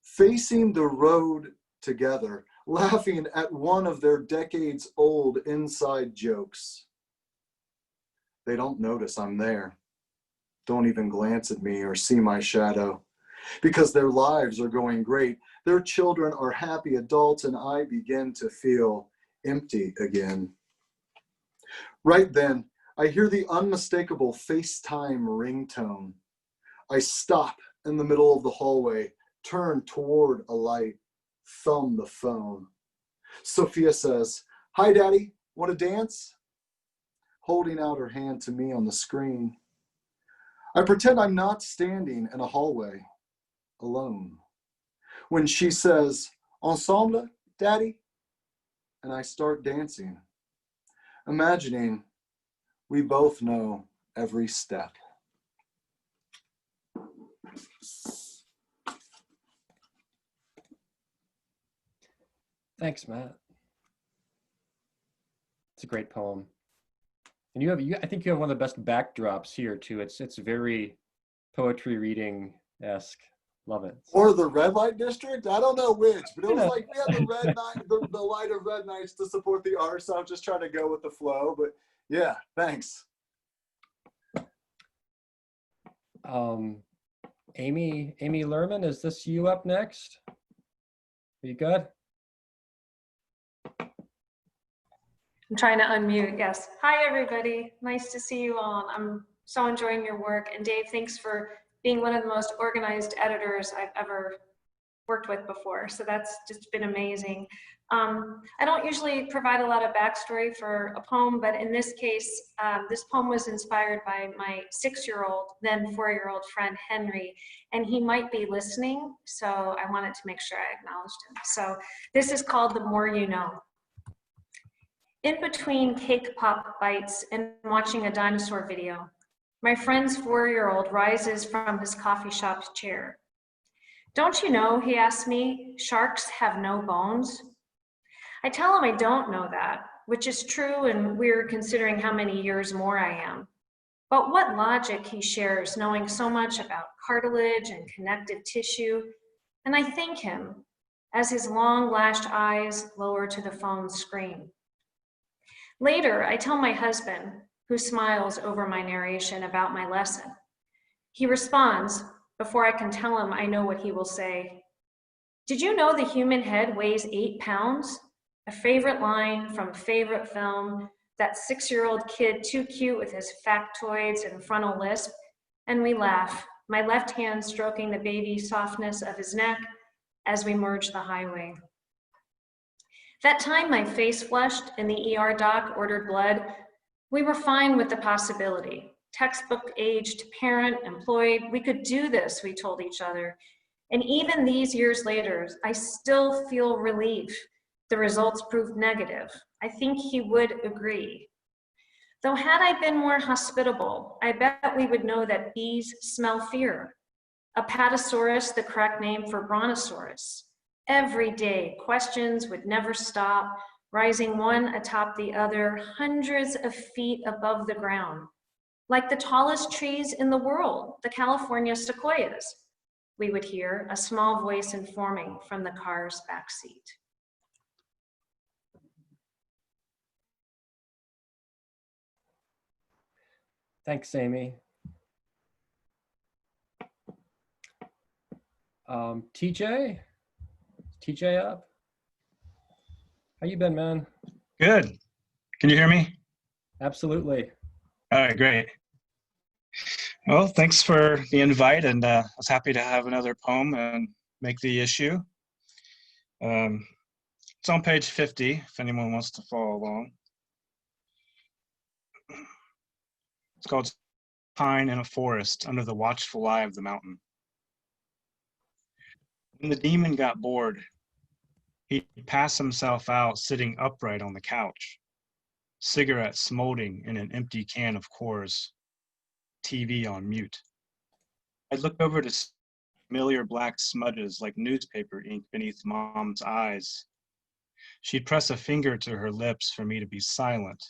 facing the road together, laughing at one of their decades-old inside jokes. They don't notice I'm there, don't even glance at me or see my shadow. because their lives are going great. Their children are happy adults, and I begin to feel empty again. Right then, I hear the unmistakable FaceTime ringtone. I stop in the middle of the hallway, turn toward a light, thumb the phone. Sophia says, "Hi, Daddy, want to dance?" Holding out her hand to me on the screen. I pretend I'm not standing in a hallway, alone. When she says, "Ensemble, Daddy?" and I start dancing, imagining we both know every step. Thanks, Matt. It's a great poem. And I think you have one of the best backdrops here too. It's very poetry reading-esque. Love it. Or the red light district? I don't know which, but it was like we had the red night, the light of red nights to support the art, so I'm just trying to go with the flow. But yeah, thanks. Amy Lerman, is this you up next? Are you good? I'm trying to unmute, yes. Hi, everybody. Nice to see you all. I'm so enjoying your work. And Dave, thanks for being one of the most organized editors I've ever worked with before. So that's just been amazing. I don't usually provide a lot of backstory for a poem, but in this case, this poem was inspired by my 6-year-old, then 4-year-old friend, Henry, and he might be listening. So I wanted to make sure I acknowledged him. So this is called The More You Know. In between cake pop bites and watching a dinosaur video, my friend's 4-year-old rises from his coffee shop's chair. "Don't you know," he asks me, "sharks have no bones?" I tell him I don't know that, which is true, and we're considering how many years more I am. But what logic he shares, knowing so much about cartilage and connective tissue, and I thank him as his long lashed eyes lower to the phone's screen. Later, I tell my husband, who smiles over my narration about my lesson. He responds, before I can tell him I know what he will say, "Did you know the human head weighs 8 pounds? A favorite line from a favorite film, that 6-year-old kid too cute with his factoids and frontal lisp, and we laugh, my left hand stroking the baby softness of his neck as we merge the highway. That time my face flushed and the ER doc ordered blood, we were fine with the possibility. Textbook aged, parent, employed, we could do this, we told each other. And even these years later, I still feel relief. The results proved negative. I think he would agree. Though had I been more hospitable, I bet we would know that bees smell fear. Apatosaurus, the correct name for brontosaurus. Every day, questions would never stop, rising one atop the other, hundreds of feet above the ground. Like the tallest trees in the world, the California sequoias, we would hear a small voice informing from the car's backseat. Thanks, Amy. TJ up? How you been, man? Good. Can you hear me? Absolutely. All right, great. Well, thanks for the invite, and I was happy to have another poem and make the issue. It's on page 50, if anyone wants to follow along. It's called Pine in a Forest Under the Watchful Eye of the Mountain. When the demon got bored, he'd pass himself out sitting upright on the couch, cigarette smoldering in an empty can of Coors, TV on mute. I'd look over to see familiar black smudges like newspaper ink beneath Mom's eyes. She'd press a finger to her lips for me to be silent,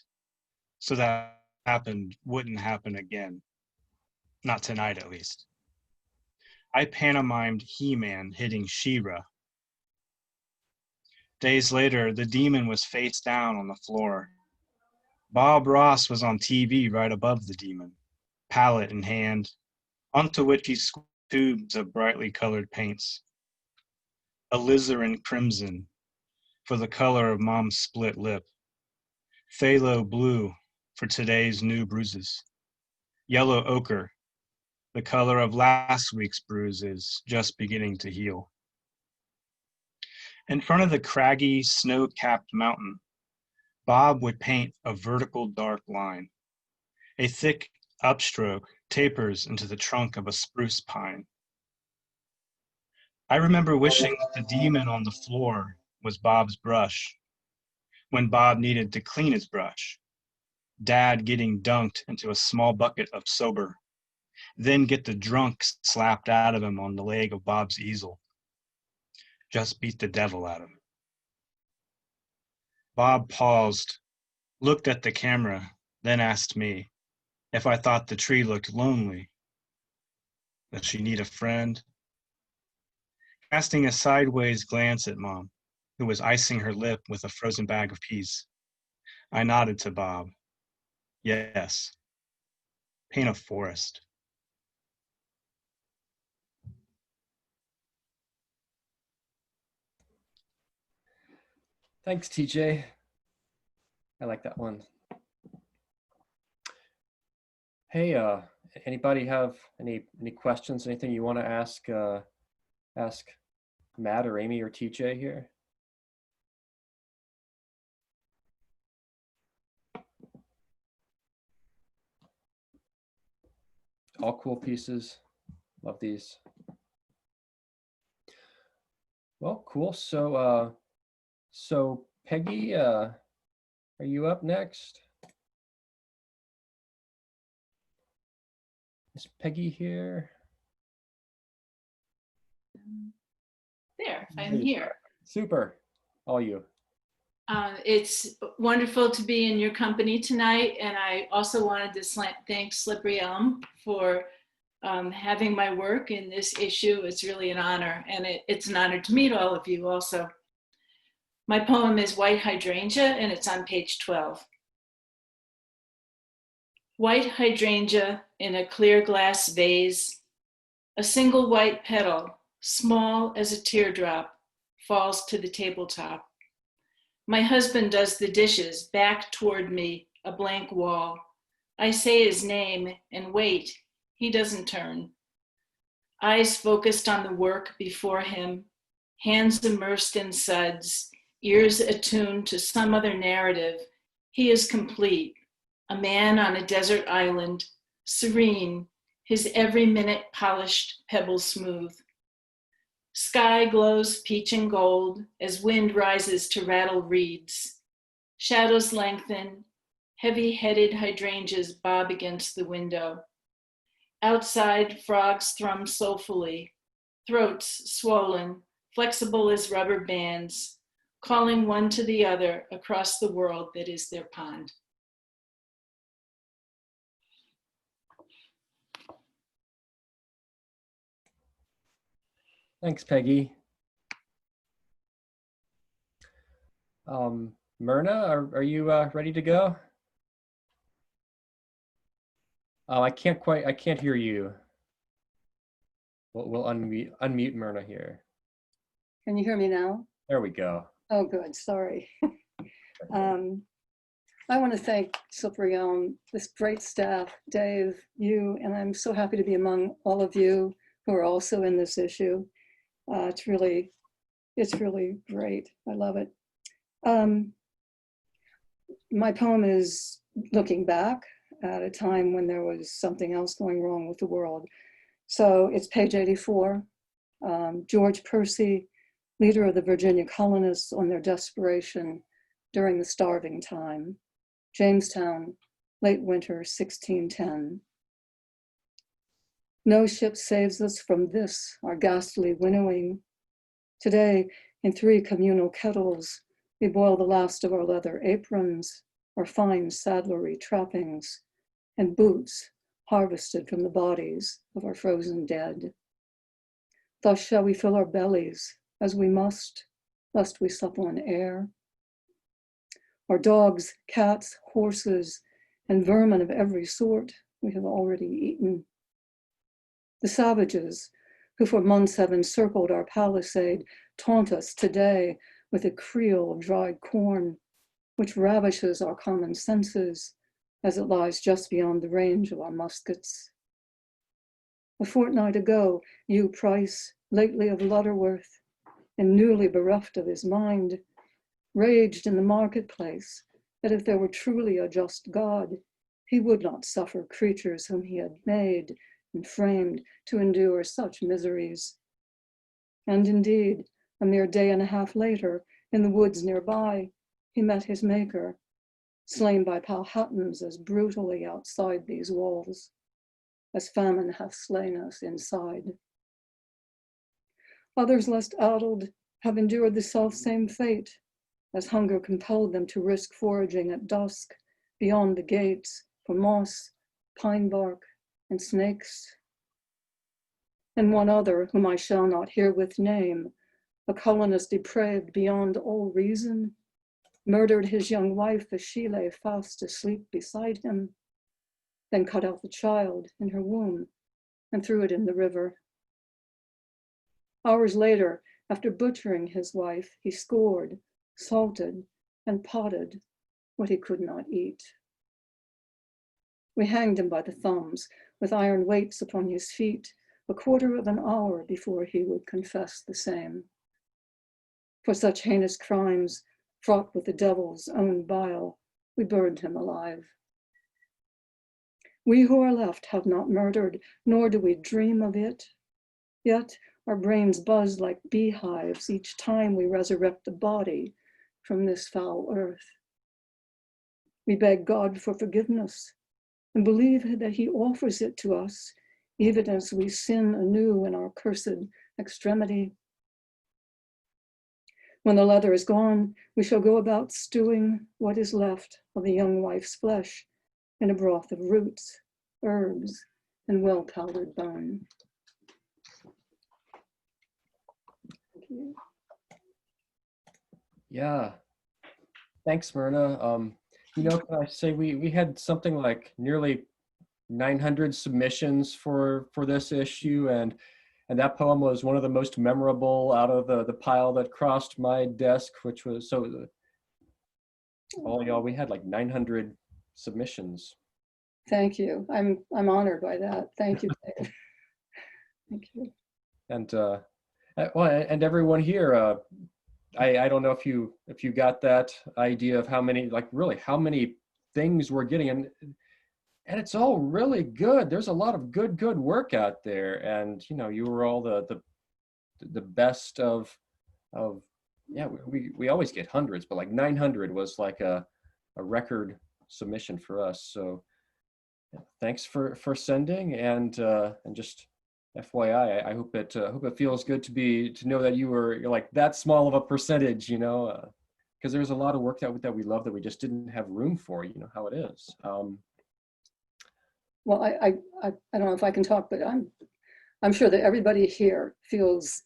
so that happened wouldn't happen again. Not tonight, at least. I pantomimed He-Man hitting She-Ra. Days later, the demon was face down on the floor. Bob Ross was on TV right above the demon, palette in hand, onto which he squished tubes of brightly colored paints. Alizarin crimson for the color of mom's split lip. Phthalo blue for today's new bruises. Yellow ochre, the color of last week's bruises just beginning to heal. In front of the craggy, snow-capped mountain, Bob would paint a vertical dark line. A thick upstroke tapers into the trunk of a spruce pine. I remember wishing that the demon on the floor was Bob's brush, when Bob needed to clean his brush. Dad getting dunked into a small bucket of sober, then get the drunk slapped out of him on the leg of Bob's easel. Just beat the devil out of him. Bob paused, looked at the camera, then asked me if I thought the tree looked lonely. Does she need a friend? Casting a sideways glance at Mom, who was icing her lip with a frozen bag of peas, I nodded to Bob. Yes. Paint a forest. Thanks, TJ. I like that one. Hey, anybody have any questions? Anything you want to ask Matt or Amy or TJ here? All cool pieces. Love these. Well, cool. So Peggy, are you up next? Is Peggy here? There, I'm here. Super. All you. It's wonderful to be in your company tonight, and I also wanted to thank Slippery Elm for having my work in this issue. It's really an honor, and it's an honor to meet all of you also. My poem is White Hydrangea, and it's on page 12. White hydrangea in a clear glass vase, a single white petal, small as a teardrop, falls to the tabletop. My husband does the dishes, back toward me, a blank wall. I say his name and wait, he doesn't turn. Eyes focused on the work before him, hands immersed in suds, ears attuned to some other narrative. He is complete, a man on a desert island, serene, his every minute polished pebble smooth. Sky glows peach and gold as wind rises to rattle reeds. Shadows lengthen, heavy-headed hydrangeas bob against the window. Outside, frogs thrum soulfully, throats swollen, flexible as rubber bands, calling one to the other across the world that is their pond. Thanks, Peggy. Myrna, are you ready to go? Oh, I can't hear you. We'll unmute Myrna here. Can you hear me now? There we go. Oh, good, sorry. I want to thank Slippery Elm, this great staff, Dave, you, and I'm so happy to be among all of you who are also in this issue. It's really great. I love it. My poem is looking back at a time when there was something else going wrong with the world. So it's page 84. George Percy, leader of the Virginia colonists on their desperation during the starving time. Jamestown, late winter, 1610. No ship saves us from this, our ghastly winnowing. Today, in 3 communal kettles, we boil the last of our leather aprons, our fine saddlery trappings, and boots harvested from the bodies of our frozen dead. Thus shall we fill our bellies, as we must, lest we sup on air. Our dogs, cats, horses, and vermin of every sort we have already eaten. The savages, who for months have encircled our palisade, taunt us today with a creel of dried corn, which ravishes our common senses as it lies just beyond the range of our muskets. A fortnight ago, Hugh Price, lately of Lutterworth, and newly bereft of his mind, raged in the marketplace that if there were truly a just God, he would not suffer creatures whom he had made and framed to endure such miseries. And indeed, a mere day and a half later, in the woods nearby, he met his maker, slain by Powhatans as brutally outside these walls, as famine hath slain us inside. Others less addled have endured the selfsame fate, as hunger compelled them to risk foraging at dusk beyond the gates for moss, pine bark, and snakes. And one other, whom I shall not herewith name, a colonist depraved beyond all reason, murdered his young wife as she lay fast asleep beside him, then cut out the child in her womb and threw it in the river. Hours later, after butchering his wife, he scored, salted, and potted what he could not eat. We hanged him by the thumbs, with iron weights upon his feet, a quarter of an hour before he would confess the same. For such heinous crimes, fraught with the devil's own bile, we burned him alive. We who are left have not murdered, nor do we dream of it. Yet our brains buzz like beehives each time we resurrect a body from this foul earth. We beg God for forgiveness and believe that he offers it to us, even as we sin anew in our cursed extremity. When the leather is gone, we shall go about stewing what is left of the young wife's flesh in a broth of roots, herbs, and well-powdered bone. Thank you. Yeah, thanks, Myrna. Can I say we had something like nearly 900 submissions for this issue, and that poem was one of the most memorable out of the pile that crossed my desk, which was all y'all. We had like 900 submissions. Thank you. I'm honored by that. Thank you, Dave. Thank you. And and everyone here. I don't know if you got that idea of how many things we're getting, and it's all really good. There's a lot of good work out there, and you were all the best of yeah. We always get hundreds, but like 900 was like a record submission for us. So thanks for sending, and just FYI, I hope it feels good to know that you're like that small of a percentage, because there's a lot of work that we love that we just didn't have room for. You know how it is. Well, I don't know if I can talk, but I'm sure that everybody here feels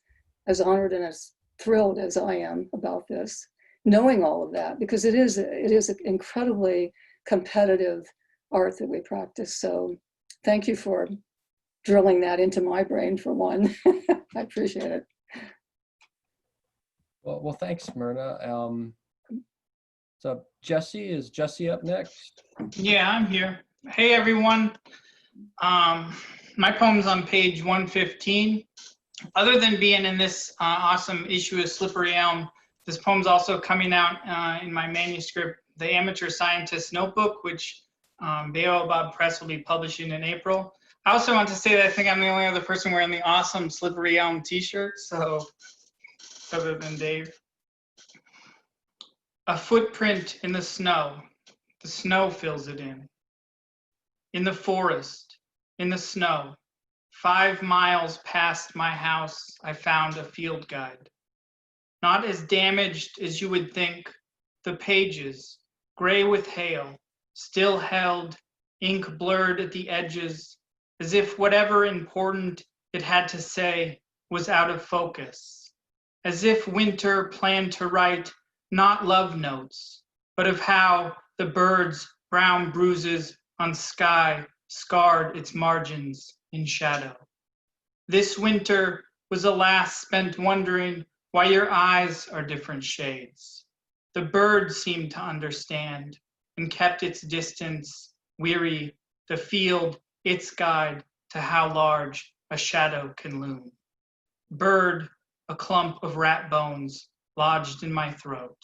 as honored and as thrilled as I am about this, knowing all of that, because it is an incredibly competitive art that we practice. So thank you for drilling that into my brain for one. I appreciate it. Well, thanks, Myrna. So is Jesse up next? Yeah, I'm here. Hey, everyone. My poem's on page 115. Other than being in this awesome issue of Slippery Elm, this poem's also coming out in my manuscript, The Amateur Scientist's Notebook, which Baobab Press will be publishing in April. I also want to say that I think I'm the only other person wearing the awesome Slippery Elm t-shirt, so other than Dave. A footprint in the snow fills it in. In the forest, in the snow, 5 miles past my house, I found a field guide. Not as damaged as you would think, the pages, gray with hail, still held, ink blurred at the edges, as if whatever important it had to say was out of focus. As if Winter planned to write not love notes, but of how the bird's brown bruises on sky scarred its margins in shadow. This winter, was alas spent wondering why your eyes are different shades. The bird seemed to understand and kept its distance, weary, the field, its guide to how large a shadow can loom. Bird, a clump of rat bones lodged in my throat.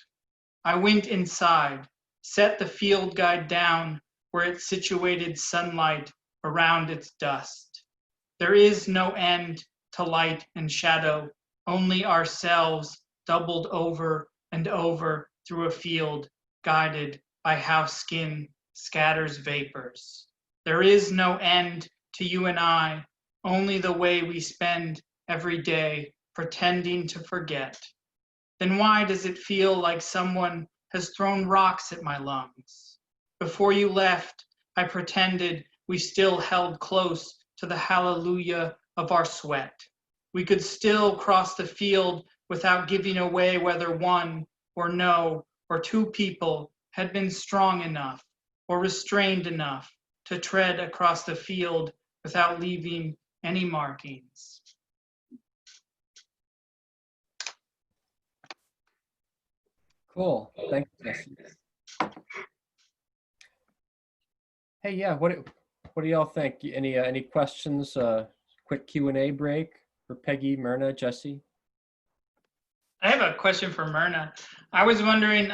I went inside, set the field guide down where it situated sunlight around its dust. There is no end to light and shadow, only ourselves doubled over and over through a field guided by how skin scatters vapors. There is no end to you and I, only the way we spend every day pretending to forget. Then why does it feel like someone has thrown rocks at my lungs? Before you left, I pretended we still held close to the hallelujah of our sweat. We could still cross the field without giving away whether one or no or two people had been strong enough or restrained enough to tread across the field without leaving any markings. Cool. Thanks, Jesse. Hey, yeah, what do y'all think? Any questions? Quick Q&A break for Peggy, Myrna, Jesse. I have a question for Myrna. I was wondering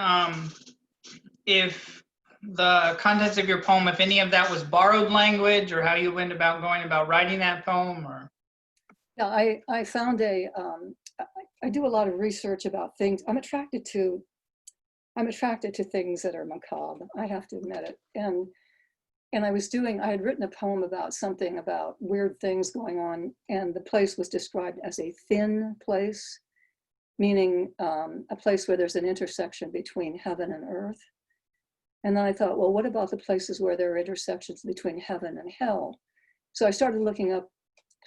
if the contents of your poem, if any of that was borrowed language, or how you went about going about writing that poem, or. Yeah, I found I do a lot of research about things. I'm attracted to things that are macabre. I have to admit it. And I had written a poem about something about weird things going on, and the place was described as a thin place, meaning a place where there's an intersection between heaven and earth. And then I thought, well, what about the places where there are intersections between heaven and hell? So I started looking up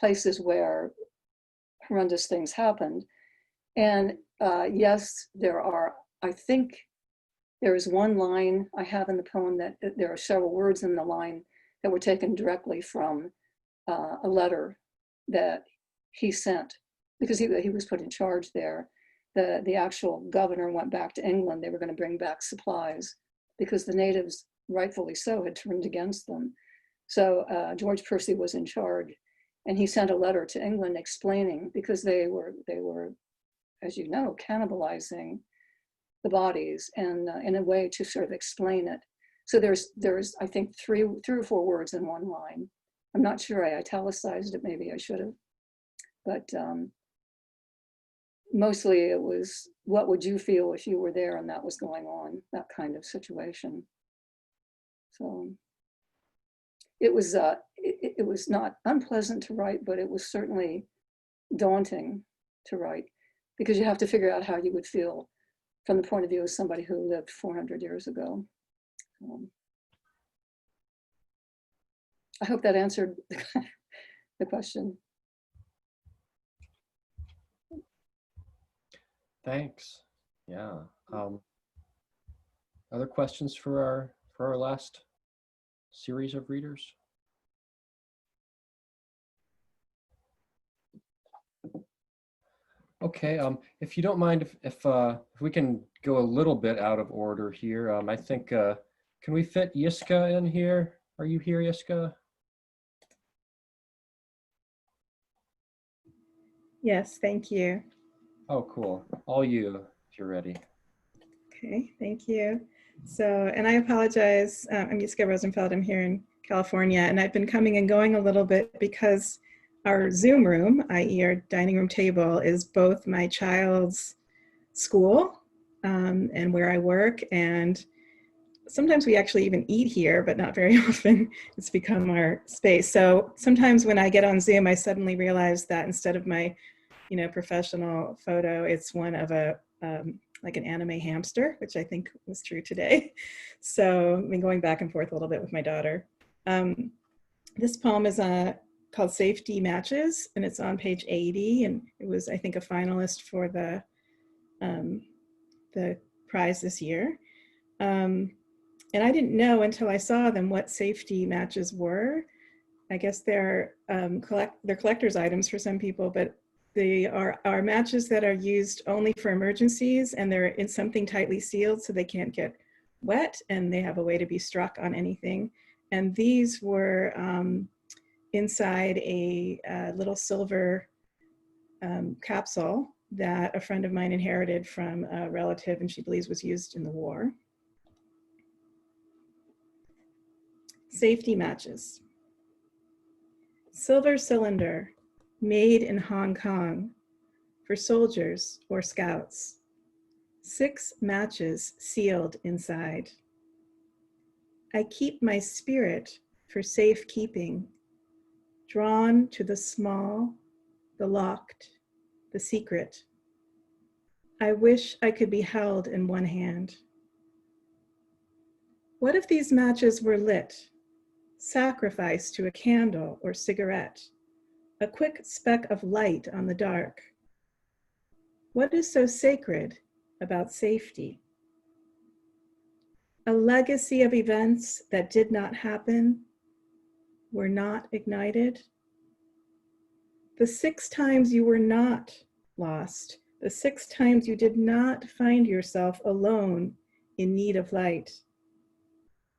places where horrendous things happened. And yes, I think there is one line I have in the poem that there are several words in the line that were taken directly from a letter that he sent, because he was put in charge there. The actual governor went back to England. They were going to bring back supplies because the natives, rightfully so, had turned against them. So George Percy was in charge, and he sent a letter to England explaining, because they were, as you know, cannibalizing the bodies, and in a way to sort of explain it. So there's I think three or four words in one line. I'm not sure I italicized it, maybe I should have, but mostly it was, what would you feel if you were there and that was going on, that kind of situation. So it was not unpleasant to write, but it was certainly daunting to write, because you have to figure out how you would feel from the point of view of somebody who lived 400 years ago. I hope that answered the question. Thanks. Yeah. Other questions for our last series of readers? Okay, if you don't mind, if we can go a little bit out of order here, I think, can we fit Yiska in here? Are you here, Yiska? Yes, thank you. Oh, cool. All you, if you're ready. Okay, thank you. So, and I apologize, I'm Yiska Rosenfeld, I'm here in California, and I've been coming and going a little bit because our Zoom room, i.e. our dining room table, is both my child's school and where I work, and sometimes we actually even eat here, but not very often. It's become our space. So sometimes when I get on Zoom, I suddenly realize that instead of my, professional photo, it's one of like an anime hamster, which I think was true today. So I've been going back and forth a little bit with my daughter. This poem is called Safety Matches, and it's on page 80, and it was, I think, a finalist for the prize this year. And I didn't know until I saw them what safety matches were. I guess they're collector's items for some people, but They are matches that are used only for emergencies, and they're in something tightly sealed so they can't get wet, and they have a way to be struck on anything. And these were inside a little silver capsule that a friend of mine inherited from a relative, and she believes was used in the war. Safety matches. Silver cylinder, made in Hong Kong for soldiers or scouts. 6 matches sealed inside. I keep my spirit for safekeeping, drawn to the small, the locked, the secret. I wish I could be held in one hand. What if these matches were lit, sacrificed to a candle or cigarette, a quick speck of light on the dark? What is so sacred about safety? A legacy of events that did not happen, were not ignited. The 6 times you were not lost, the 6 times you did not find yourself alone in need of light.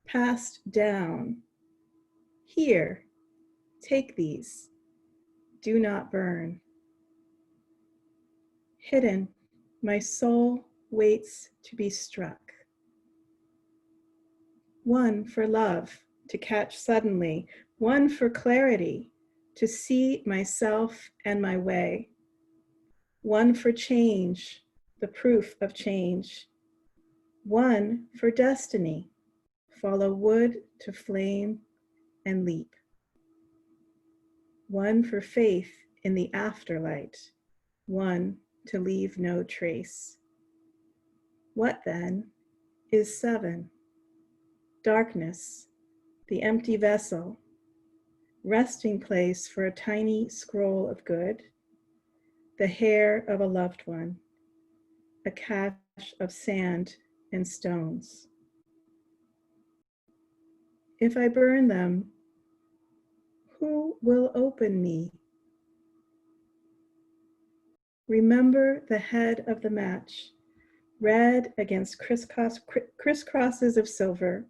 Passed down. Here, take these. Do not burn. Hidden, my soul waits to be struck. 1 for love, to catch suddenly. 1 for clarity, to see myself and my way. 1 for change, the proof of change. 1 for destiny, follow wood to flame and leap. 1 for faith in the afterlight. 1 to leave no trace. What then is 7? Darkness, the empty vessel, resting place for a tiny scroll of good, the hair of a loved one, a cache of sand and stones. If I burn them, who will open me? Remember the head of the match, red against crisscrosses of silver.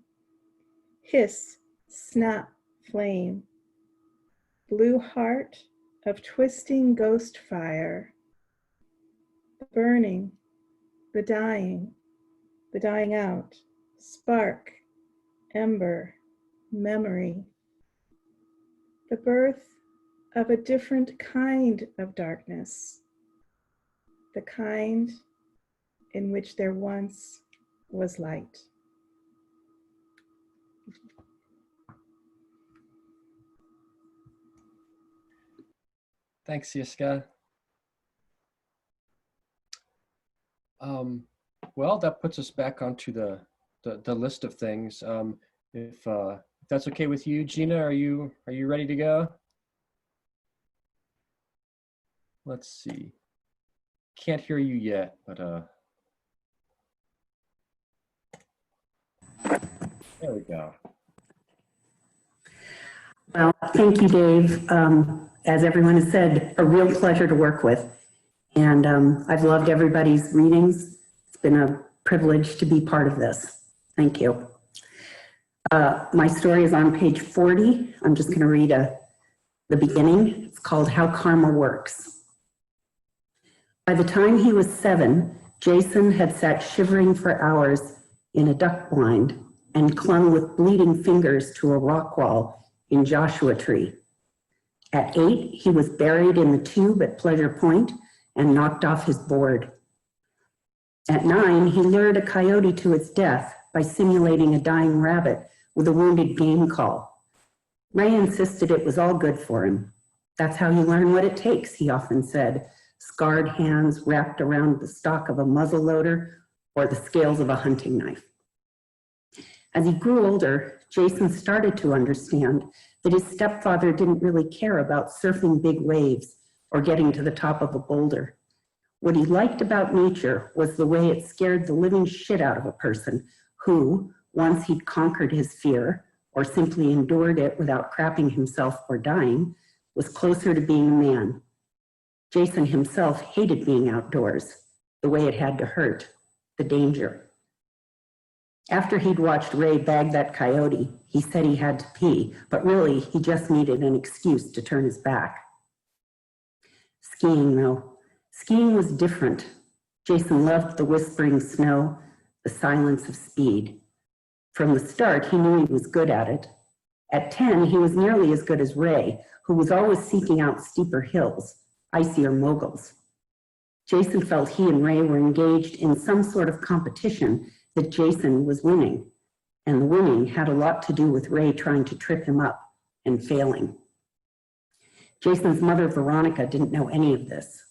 Hiss, snap, flame. Blue heart of twisting ghost fire. The burning, the dying out. Spark, ember, memory. The birth of a different kind of darkness. The kind in which there once was light. Thanks, Yiska. Well, that puts us back onto the list of things. If that's okay with you, Gina, are you ready to go? Let's see. Can't hear you yet, but there we go. Well, thank you, Dave. As everyone has said, a real pleasure to work with. And I've loved everybody's readings. It's been a privilege to be part of this. Thank you. My story is on page 40. I'm just going to read the beginning. It's called How Karma Works. By the time he was 7, Jason had sat shivering for hours in a duck blind and clung with bleeding fingers to a rock wall in Joshua Tree. At 8, he was buried in the tube at Pleasure Point and knocked off his board. At 9, he lured a coyote to its death by simulating a dying rabbit with a wounded game call. Ray insisted it was all good for him. That's how you learn what it takes, he often said, scarred hands wrapped around the stock of a muzzleloader or the scales of a hunting knife. As he grew older, Jason started to understand that his stepfather didn't really care about surfing big waves or getting to the top of a boulder. What he liked about nature was the way it scared the living shit out of a person who, once he'd conquered his fear or simply endured it without crapping himself or dying, was closer to being a man. Jason himself hated being outdoors, the way it had to hurt, the danger. After he'd watched Ray bag that coyote, he said he had to pee, but really he just needed an excuse to turn his back. Skiing, though. Skiing was different. Jason loved the whispering snow, the silence of speed. From the start, he knew he was good at it. At 10, he was nearly as good as Ray, who was always seeking out steeper hills, icier moguls. Jason felt he and Ray were engaged in some sort of competition that Jason was winning, and the winning had a lot to do with Ray trying to trip him up and failing. Jason's mother, Veronica, didn't know any of this.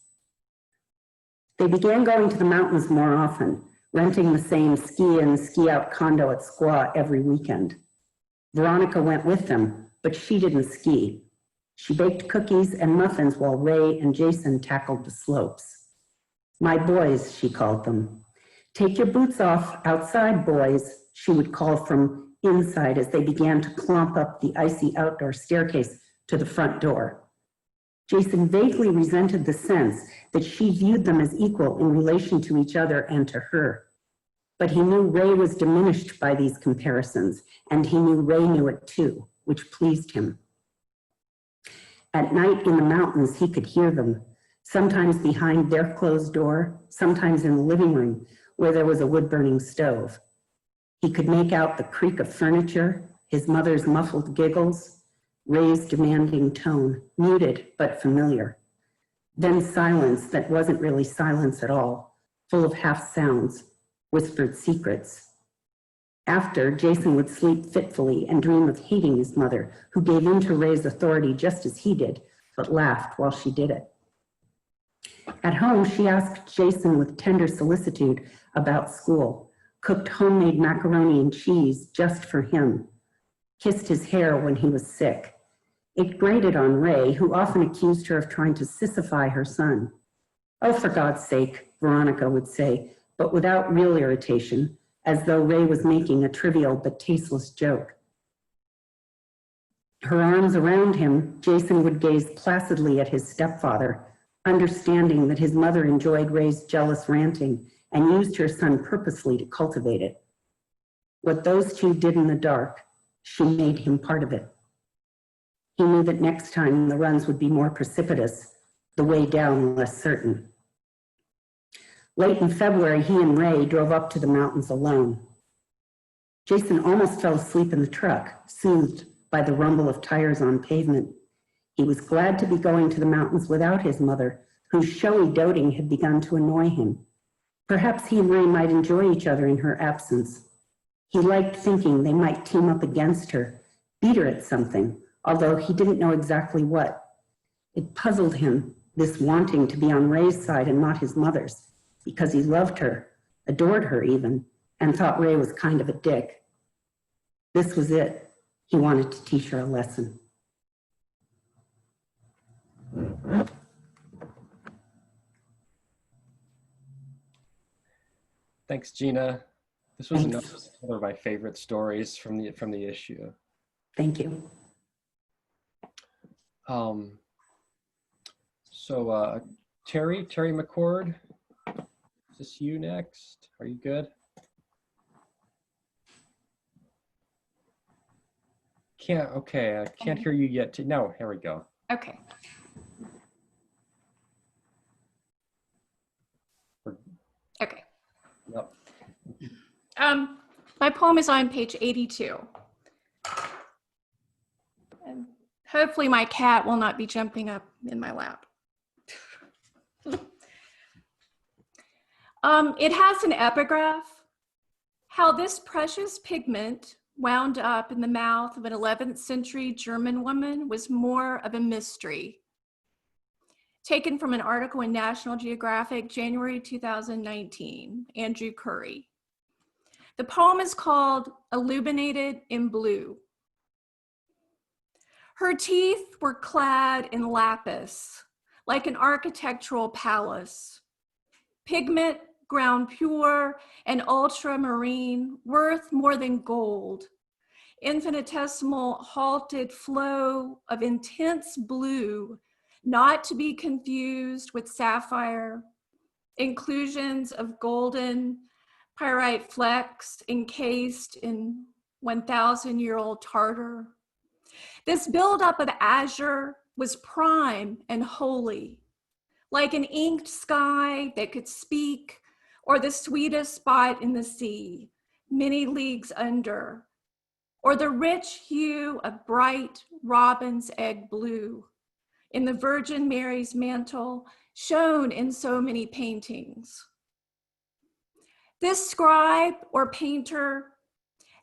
They began going to the mountains more often, renting the same ski-in, ski-out condo at Squaw every weekend. Veronica went with them, but she didn't ski. She baked cookies and muffins while Ray and Jason tackled the slopes. My boys, she called them. Take your boots off outside, boys, she would call from inside as they began to clomp up the icy outdoor staircase to the front door. Jason vaguely resented the sense that she viewed them as equal in relation to each other and to her. But he knew Ray was diminished by these comparisons, and he knew Ray knew it too, which pleased him. At night in the mountains, he could hear them, sometimes behind their closed door, sometimes in the living room, where there was a wood-burning stove. He could make out the creak of furniture, his mother's muffled giggles, Ray's demanding tone, muted but familiar. Then silence that wasn't really silence at all, full of half sounds, whispered secrets. After, Jason would sleep fitfully and dream of hating his mother, who gave in to Ray's authority just as he did, but laughed while she did it. At home, she asked Jason with tender solicitude about school, cooked homemade macaroni and cheese just for him, kissed his hair when he was sick. It grated on Ray, who often accused her of trying to sissify her son. Oh, for God's sake, Veronica would say, but without real irritation, as though Ray was making a trivial but tasteless joke. Her arms around him, Jason would gaze placidly at his stepfather, understanding that his mother enjoyed Ray's jealous ranting and used her son purposely to cultivate it. What those two did in the dark, she made him part of it. He knew that next time the runs would be more precipitous, the way down less certain. Late in February, he and Ray drove up to the mountains alone. Jason almost fell asleep in the truck, soothed by the rumble of tires on pavement. He was glad to be going to the mountains without his mother, whose showy doting had begun to annoy him. Perhaps he and Ray might enjoy each other in her absence. He liked thinking they might team up against her, beat her at something, although he didn't know exactly what. It puzzled him, this wanting to be on Ray's side and not his mother's, because he loved her, adored her even, and thought Ray was kind of a dick. This was it. He wanted to teach her a lesson. Thanks, Gina. This was Thanks. another of my favorite stories from the issue. Thank you. Terry McCord, is this you next? Are you good? Okay, I can't hear you yet. No, here we go. Okay. Okay. Yep. My poem is on page 82. And hopefully my cat will not be jumping up in my lap. It has an epigraph. How this precious pigment wound up in the mouth of an 11th century German woman was more of a mystery. Taken from an article in National Geographic, January 2019, Andrew Curry. The poem is called Illuminated in Blue. Her teeth were clad in lapis, like an architectural palace. Pigment ground pure and ultramarine, worth more than gold. Infinitesimal halted flow of intense blue not to be confused with sapphire, inclusions of golden pyrite flecks encased in 1,000-year-old tartar. This buildup of azure was prime and holy, like an inked sky that could speak, or the sweetest spot in the sea, many leagues under, or the rich hue of bright robin's egg blue in the Virgin Mary's mantle shown in so many paintings. This scribe or painter,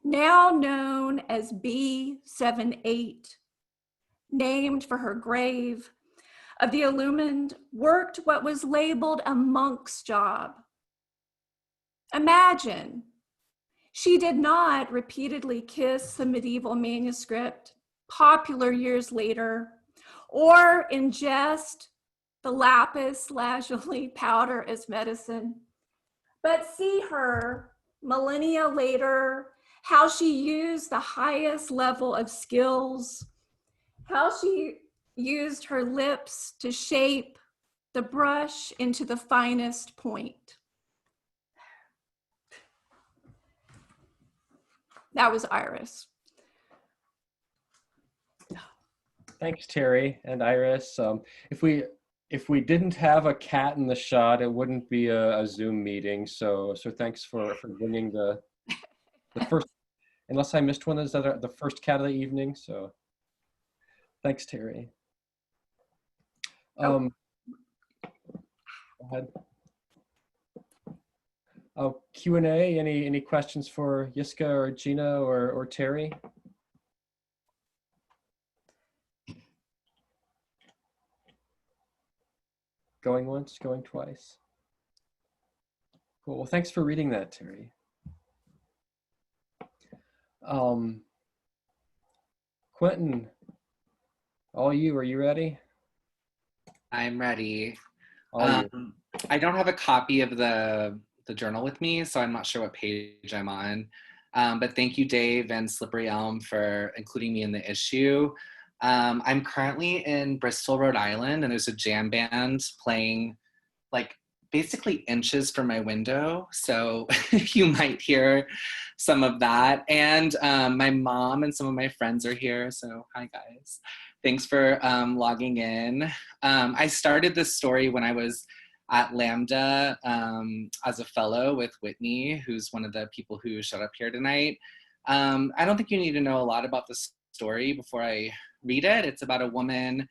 now known as B78, named for her grave, of the illumined, worked what was labeled a monk's job. Imagine, she did not repeatedly kiss the medieval manuscript, popular years later, or ingest the lapis lazuli powder as medicine, but see her millennia later, how she used the highest level of skills, how she used her lips to shape the brush into the finest point. That was Iris. Thanks, Terry and Iris. If we didn't have a cat in the shot, it wouldn't be a Zoom meeting. So thanks for bringing the first. Unless I missed one, is that the first cat of the evening? So thanks, Terry. Go ahead. Q&A. Any questions for Yiska or Gina or Terry? Going once, going twice. Cool. Well, thanks for reading that, Terry. Quentin, all you. Are you ready? I'm ready. All you. I don't have a copy of the journal with me, so I'm not sure what page I'm on. But thank you, Dave and Slippery Elm, for including me in the issue. I'm currently in Bristol, Rhode Island, and there's a jam band playing like basically inches from my window. So you might hear some of that. And my mom and some of my friends are here. So hi, guys. Thanks for logging in. I started this story when I was at Lambda as a fellow with Whitney, who's one of the people who showed up here tonight. I don't think you need to know a lot about the story before I read it. It's about a woman.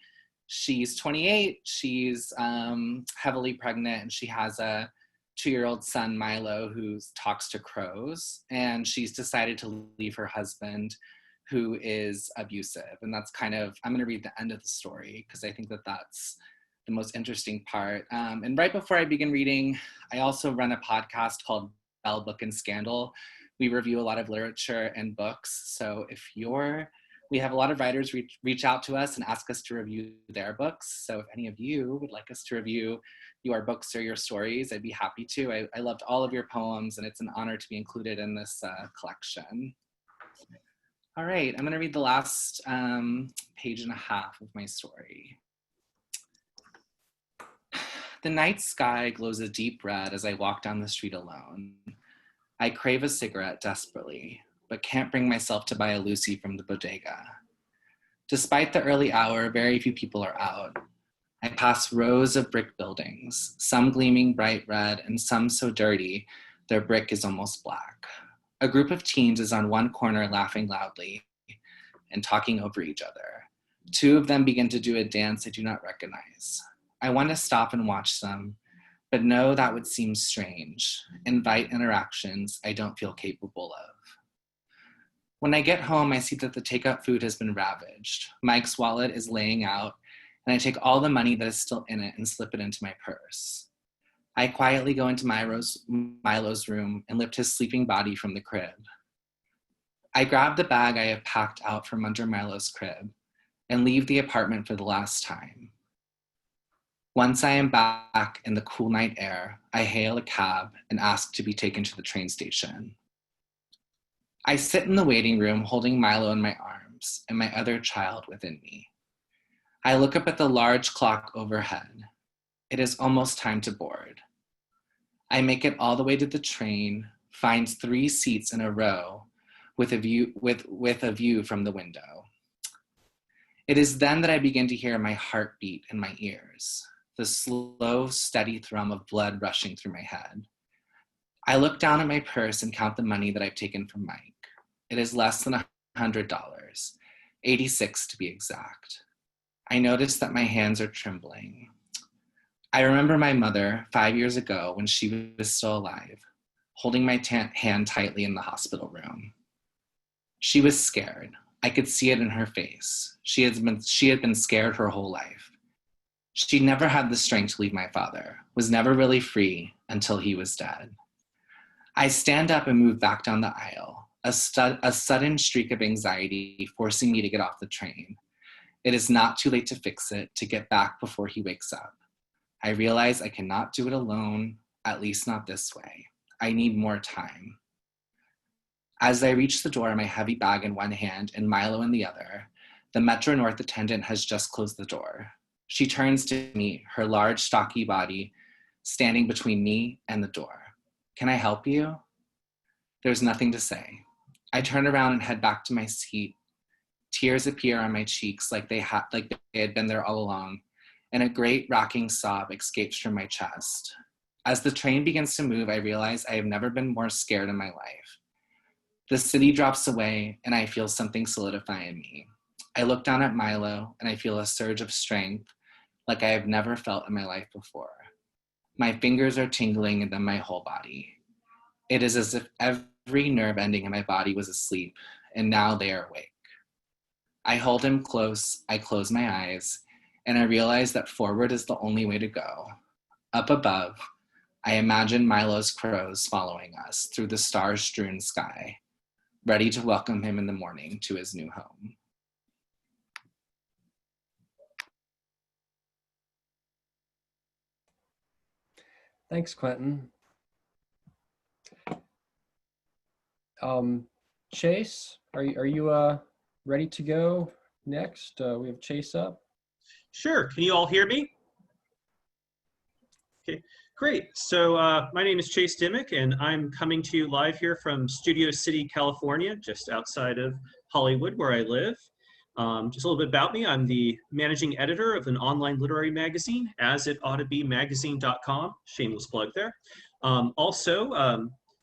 She's 28. She's heavily pregnant, and she has a 2-year-old son, Milo, who talks to crows. And she's decided to leave her husband, who is abusive. And that's kind of, I'm going to read the end of the story because I think that that's the most interesting part. And right before I begin reading, I also run a podcast called Bell Book and Scandal. We review a lot of literature and books. So if we have a lot of writers reach out to us and ask us to review their books. So if any of you would like us to review your books or your stories, I'd be happy to. I loved all of your poems, and it's an honor to be included in this collection. All right, I'm gonna read the last page and a half of my story. The night sky glows a deep red as I walk down the street alone. I crave a cigarette desperately, but can't bring myself to buy a Lucy from the bodega. Despite the early hour, very few people are out. I pass rows of brick buildings, some gleaming bright red and some so dirty their brick is almost black. A group of teens is on one corner laughing loudly and talking over each other. 2 of them begin to do a dance I do not recognize. I want to stop and watch them, but know that would seem strange, invite interactions I don't feel capable of. When I get home, I see that the takeout food has been ravaged. Mike's wallet is laying out, and I take all the money that is still in it and slip it into my purse. I quietly go into Milo's room and lift his sleeping body from the crib. I grab the bag I have packed out from under Milo's crib and leave the apartment for the last time. Once I am back in the cool night air, I hail a cab and ask to be taken to the train station. I sit in the waiting room holding Milo in my arms and my other child within me. I look up at the large clock overhead. It is almost time to board. I make it all the way to the train, finds 3 seats in a row with a view from the window. It is then that I begin to hear my heartbeat in my ears, the slow, steady thrum of blood rushing through my head. I look down at my purse and count the money that I've taken from Mike. It is less than $100, 86 to be exact. I notice that my hands are trembling. I remember my mother 5 years ago when she was still alive, holding my hand tightly in the hospital room. She was scared. I could see it in her face. She had been scared her whole life. She never had the strength to leave my father, was never really free until he was dead. I stand up and move back down the aisle, a sudden streak of anxiety forcing me to get off the train. It is not too late to fix it, to get back before he wakes up. I realize I cannot do it alone, at least not this way. I need more time. As I reach the door, my heavy bag in one hand and Milo in the other, the Metro North attendant has just closed the door. She turns to me, her large, stocky body standing between me and the door. Can I help you? There's nothing to say. I turn around and head back to my seat. Tears appear on my cheeks like they had been there all along, and a great rocking sob escapes from my chest. As the train begins to move, I realize I have never been more scared in my life. The city drops away, and I feel something solidify in me. I look down at Milo, and I feel a surge of strength like I have never felt in my life before. My fingers are tingling, and then my whole body. It is as if every nerve ending in my body was asleep, and now they are awake. I hold him close, I close my eyes, and I realize that forward is the only way to go. Up above, I imagine Milo's crows following us through the star-strewn sky, ready to welcome him in the morning to his new home. Thanks, Quentin. Chase, are you ready to go next? We have Chase up. Sure. Can you all hear me? Okay, great. So my name is Chase Dimmick, and I'm coming to you live here from Studio City, California, just outside of Hollywood, where I live. Just a little bit about me. I'm the managing editor of an online literary magazine, asitoughtabemagazine.com. Shameless plug there.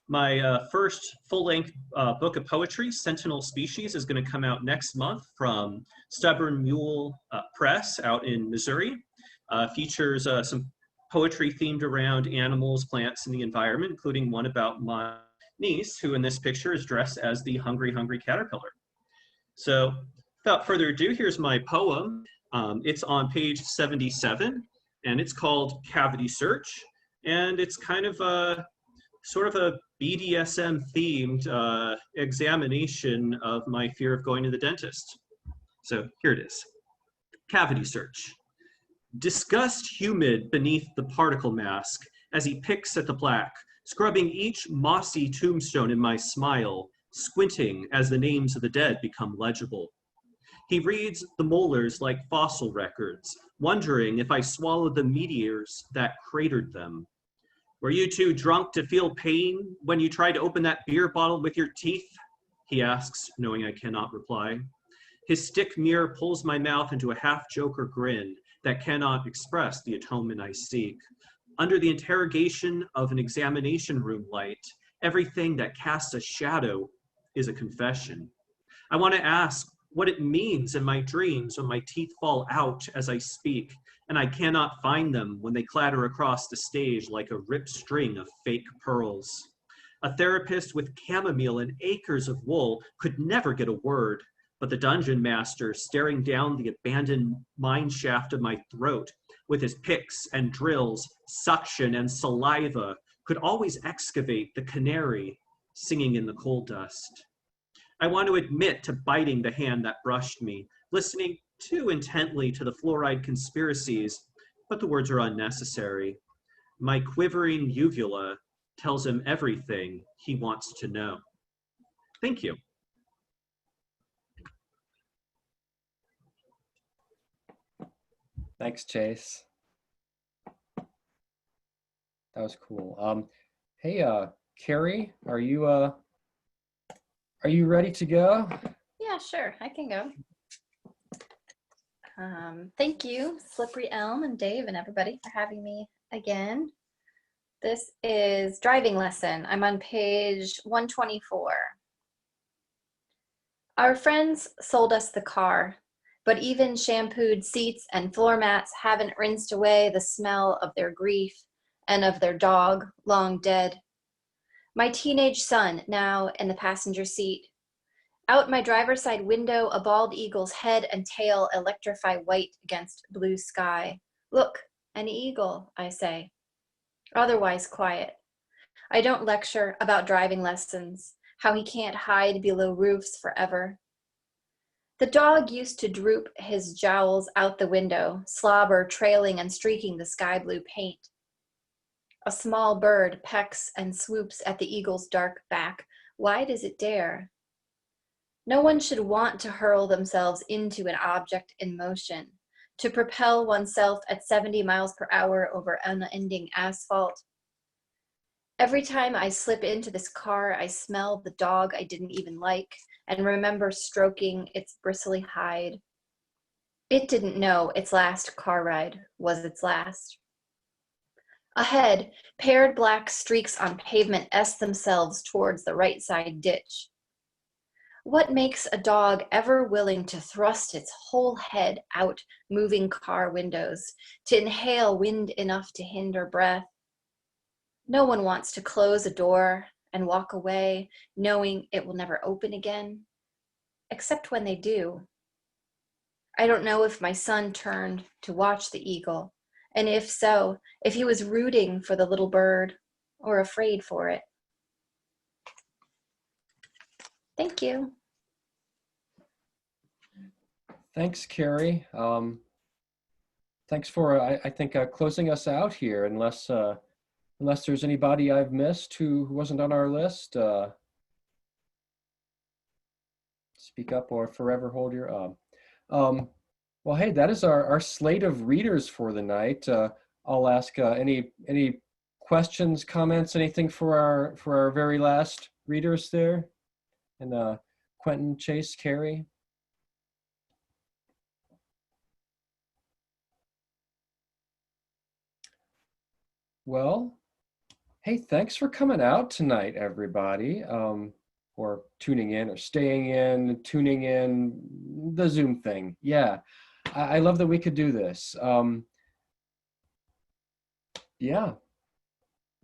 My first full-length book of poetry, Sentinel Species, is going to come out next month from Stubborn Mule Press out in Missouri. Features some poetry themed around animals, plants, and the environment, including one about my niece, who in this picture is dressed as the Hungry, Hungry Caterpillar. So without further ado, here's my poem. It's on page 77, and it's called Cavity Search. And it's kind of a sort of a BDSM themed examination of my fear of going to the dentist. So here it is. Cavity search. Disgust humid beneath the particle mask as he picks at the plaque, scrubbing each mossy tombstone in my smile, squinting as the names of the dead become legible. He reads the molars like fossil records, wondering if I swallowed the meteors that cratered them. Were you too drunk to feel pain when you tried to open that beer bottle with your teeth? He asks, knowing I cannot reply. His stick mirror pulls my mouth into a half-joker grin that cannot express the atonement I seek. Under the interrogation of an examination room light, everything that casts a shadow is a confession. I want to ask what it means in my dreams when my teeth fall out as I speak, and I cannot find them when they clatter across the stage like a ripped string of fake pearls. A therapist with chamomile and acres of wool could never get a word, but the dungeon master staring down the abandoned mine shaft of my throat with his picks and drills, suction and saliva could always excavate the canary singing in the coal dust. I want to admit to biting the hand that brushed me, listening too intently to the fluoride conspiracies, but the words are unnecessary. My quivering uvula tells him everything he wants to know. Thank you. Thanks, Chase. That was cool. Hey, Carrie, are you ready to go? Yeah, sure, I can go. Thank you, Slippery Elm and Dave and everybody for having me again. This is driving lesson. I'm on page 124. Our friends sold us the car, but even shampooed seats and floor mats haven't rinsed away the smell of their grief and of their dog, long dead. My teenage son, now in the passenger seat. Out my driver's side window, a bald eagle's head and tail electrify white against blue sky. Look, an eagle, I say. Otherwise quiet. I don't lecture about driving lessons, how he can't hide below roofs forever. The dog used to droop his jowls out the window, slobber trailing and streaking the sky blue paint. A small bird pecks and swoops at the eagle's dark back. Why does it dare? No one should want to hurl themselves into an object in motion, to propel oneself at 70 miles per hour over unending asphalt. Every time I slip into this car, I smell the dog I didn't even like and remember stroking its bristly hide. It didn't know its last car ride was its last. Ahead, paired black streaks on pavement S themselves towards the right side ditch. What makes a dog ever willing to thrust its whole head out moving car windows, to inhale wind enough to hinder breath? No one wants to close a door and walk away knowing it will never open again, except when they do. I don't know if my son turned to watch the eagle, and if so, if he was rooting for the little bird or afraid for it. Thank you. Thanks, Carrie. Thanks for, I think, closing us out here, unless there's anybody I've missed who wasn't on our list. Speak up or forever hold your well, hey, that is our slate of readers for the night. I'll ask any questions, comments, anything for our very last readers there, and Quentin, Chase, Carrie. Well, hey, thanks for coming out tonight, everybody, or tuning in or staying in, tuning in, the Zoom thing. Yeah, I love that we could do this. Yeah,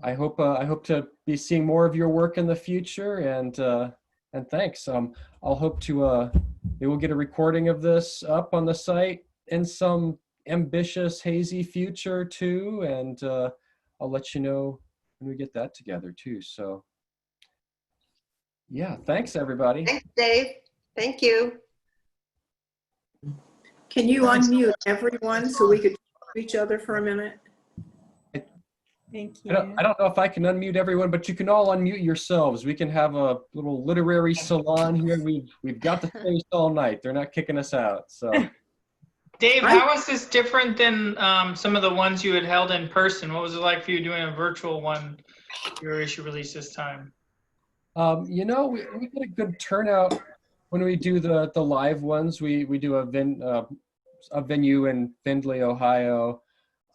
I hope to be seeing more of your work in the future, and thanks. I'll hope to maybe we'll get a recording of this up on the site in some ambitious, hazy future too, and I'll let you know when we get that together too. So yeah, thanks everybody. Thanks, Dave. Thank you. Can you unmute everyone so we could talk to each other for a minute? Thank you. I don't know if I can unmute everyone, but you can all unmute yourselves. We can have a little literary salon here. We've got the space all night. They're not kicking us out. So Dave, how is this different than some of the ones you had held in person? What was it like for you doing a virtual one, your issue release this time? you know, we get a good turnout when we do the live ones. We do a venue in Findlay, Ohio.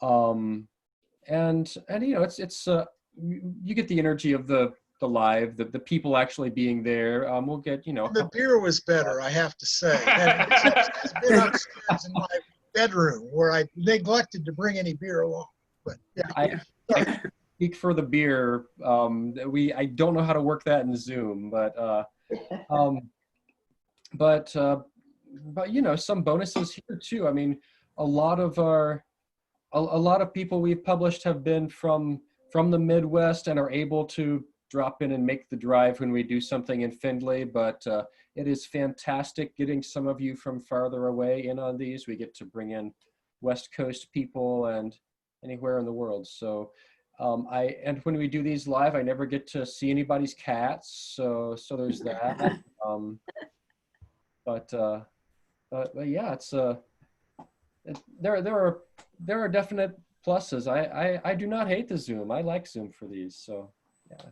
And you know, it's you get the energy of the live, the people actually being there. We'll get, you know, The beer was better, I have to say. And it's been upstairs in my bedroom where I neglected to bring any beer along. But yeah. I speak for the beer. I don't know how to work that in Zoom, but you know, some bonuses here too. I mean, a lot of people we've published have been from the Midwest and are able to drop in and make the drive when we do something in Findlay, but it is fantastic getting some of you from farther away in on these. We get to bring in West Coast people and anywhere in the world. So and when we do these live, I never get to see anybody's cats, so there's that. But yeah, there are definite pluses. I do not hate the Zoom. I like Zoom for these. So yeah.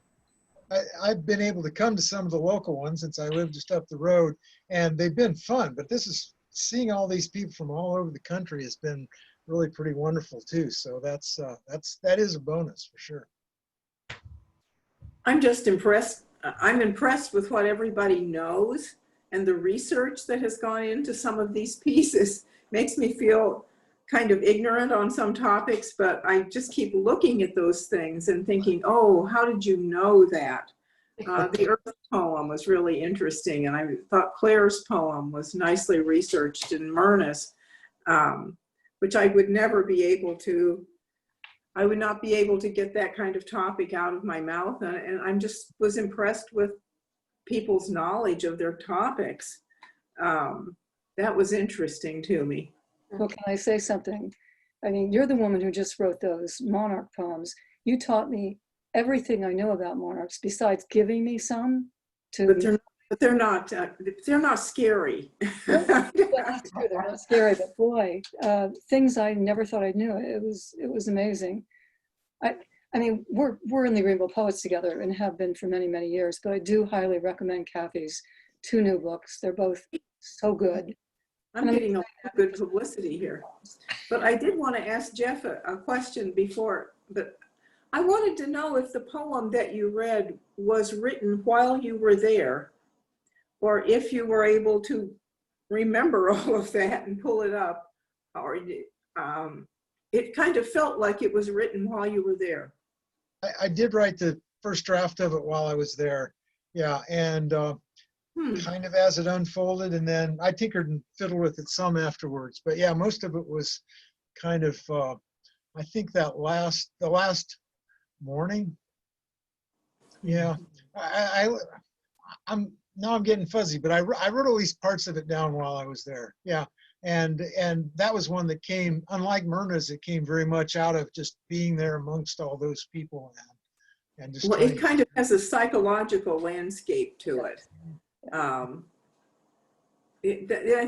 I've been able to come to some of the local ones since I live just up the road, and they've been fun. But this is seeing all these people from all over the country has been really pretty wonderful too. So that is a bonus for sure. I'm just impressed. I'm impressed with what everybody knows, and the research that has gone into some of these pieces makes me feel kind of ignorant on some topics, but I just keep looking at those things and thinking, oh, how did you know that? The Earth poem was really interesting, and I thought Claire's poem was nicely researched, and Myrna's, which I would never be able to, I would not be able to get that kind of topic out of my mouth, and I'm just was impressed with people's knowledge of their topics. That was interesting to me. Well, can I say something? I mean, you're the woman who just wrote those monarch poems. You taught me everything I know about monarchs, besides giving me some. But they're not scary. That's true, they're not scary, but boy, things I never thought I knew. It was amazing. I mean, we're in the Greenville Poets together and have been for many, many years, but I do highly recommend Kathy's 2 new books. They're both so good. I'm getting a lot of good publicity here. But I did want to ask Jeff a question before, but I wanted to know if the poem that you read was written while you were there, or if you were able to remember all of that and pull it up, or it kind of felt like it was written while you were there. I did write the first draft of it while I was there. Yeah, and kind of as it unfolded, and then I tinkered and fiddled with it some afterwards. But yeah, most of it was kind of, I think the last morning. Yeah, I'm getting fuzzy, but I wrote at least parts of it down while I was there. Yeah, and that was one that came, unlike Myrna's, it came very much out of just being there amongst all those people and just. Well, it kind of has a psychological landscape to it. I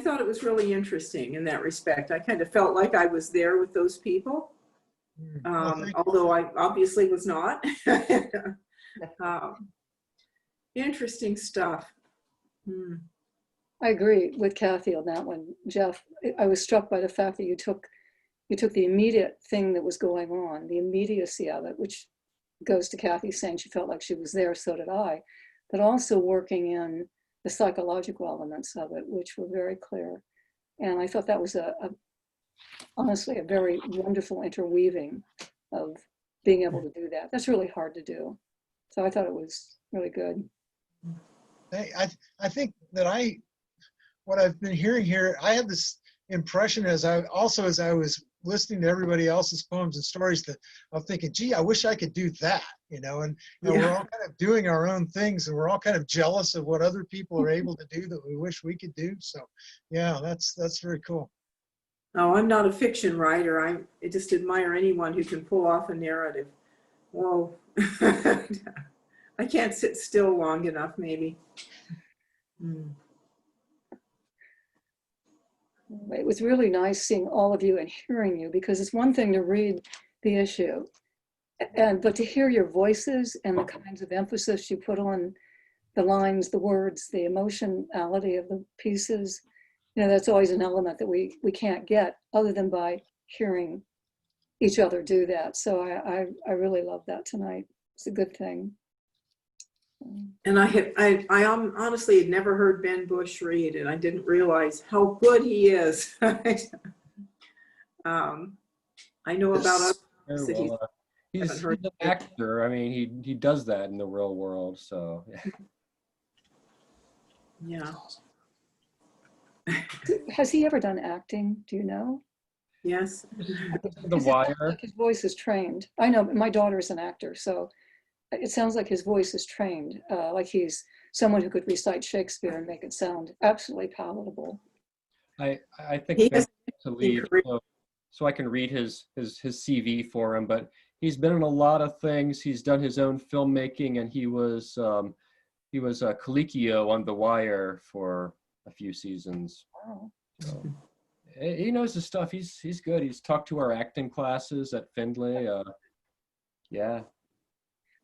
thought it was really interesting in that respect. I kind of felt like I was there with those people, although I obviously was not. Interesting stuff. I agree with Kathy on that one, Jeff. I was struck by the fact that you took the immediate thing that was going on, the immediacy of it, which goes to Kathy saying she felt like she was there, so did I, but also working in the psychological elements of it, which were very clear. And I thought that was honestly a very wonderful interweaving of being able to do that. That's really hard to do. So I thought it was really good. I think that what I've been hearing here, I had this impression as I was listening to everybody else's poems and stories that I'm thinking, gee, I wish I could do that, and we're all kind of doing our own things, and we're all kind of jealous of what other people are able to do that we wish we could do. So yeah, that's very cool. Oh, I'm not a fiction writer. I just admire anyone who can pull off a narrative. Whoa. I can't sit still long enough, maybe. It was really nice seeing all of you and hearing you, because it's one thing to read the issue, but to hear your voices and the kinds of emphasis you put on the lines, the words, the emotionality of the pieces, that's always an element that we can't get other than by hearing each other do that. So I really love that tonight. It's a good thing. And I honestly had never heard Ben Bush read, and I didn't realize how good he is. I know about others that he's an actor. I mean, he does that in the real world. So yeah. Has he ever done acting? Do you know? Yes. The Wire. Like his voice is trained. I know, my daughter is an actor, so it sounds like his voice is trained, like he's someone who could recite Shakespeare and make it sound absolutely palatable. I think Ben to leave so I can read his CV for him, but he's been in a lot of things. He's done his own filmmaking, and he was Colicchio on The Wire for a few seasons. Wow. So, He knows his stuff. He's good. He's talked to our acting classes at Findlay. Yeah.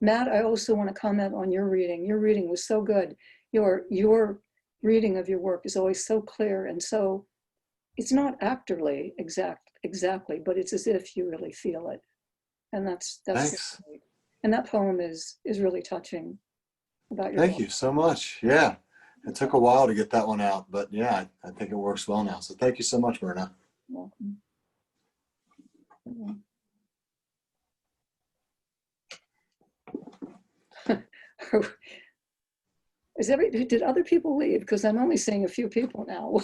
Matt, I also want to comment on your reading. Your reading was so good. Your reading of your work is always so clear and so, it's not actorly exactly, but it's as if you really feel it. And that's Thanks. great. And that poem is really touching about your Thank life. you so much. Yeah, it took a while to get that one out, but yeah, I think it works well now. So thank you so much, Myrna. Welcome. Did other people leave? Because I'm only seeing a few people now.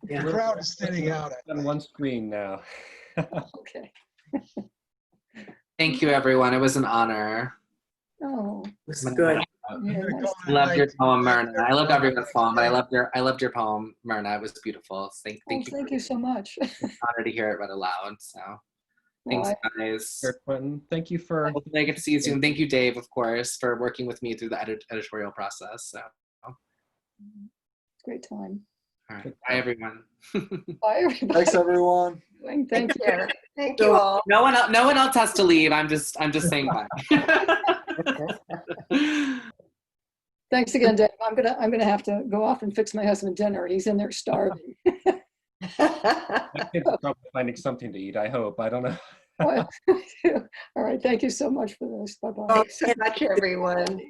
The crowd is thinning out. On one screen now. Okay. Thank you, everyone. It was an honor. Oh, it's good. I loved your poem, Myrna. I loved everyone's poem, but I loved your poem, Myrna. It was beautiful. Thank you. Thank you so much. Honor to hear it read aloud. So thanks, guys. Sure, Quentin. Thank you for. Hopefully I get to see you soon. Thank you, Dave, of course, for working with me through the editorial process. So. Great time. All right. Bye, everyone. Bye, everybody. Thanks, everyone. Thank you. Thank you all. No one else has to leave. I'm just saying bye. Thanks again, Dave. I'm gonna have to go off and fix my husband dinner. He's in there starving. My kids are probably finding something to eat, I hope. I don't know. All right. Thank you so much for this. Bye-bye. Thanks so much, everyone.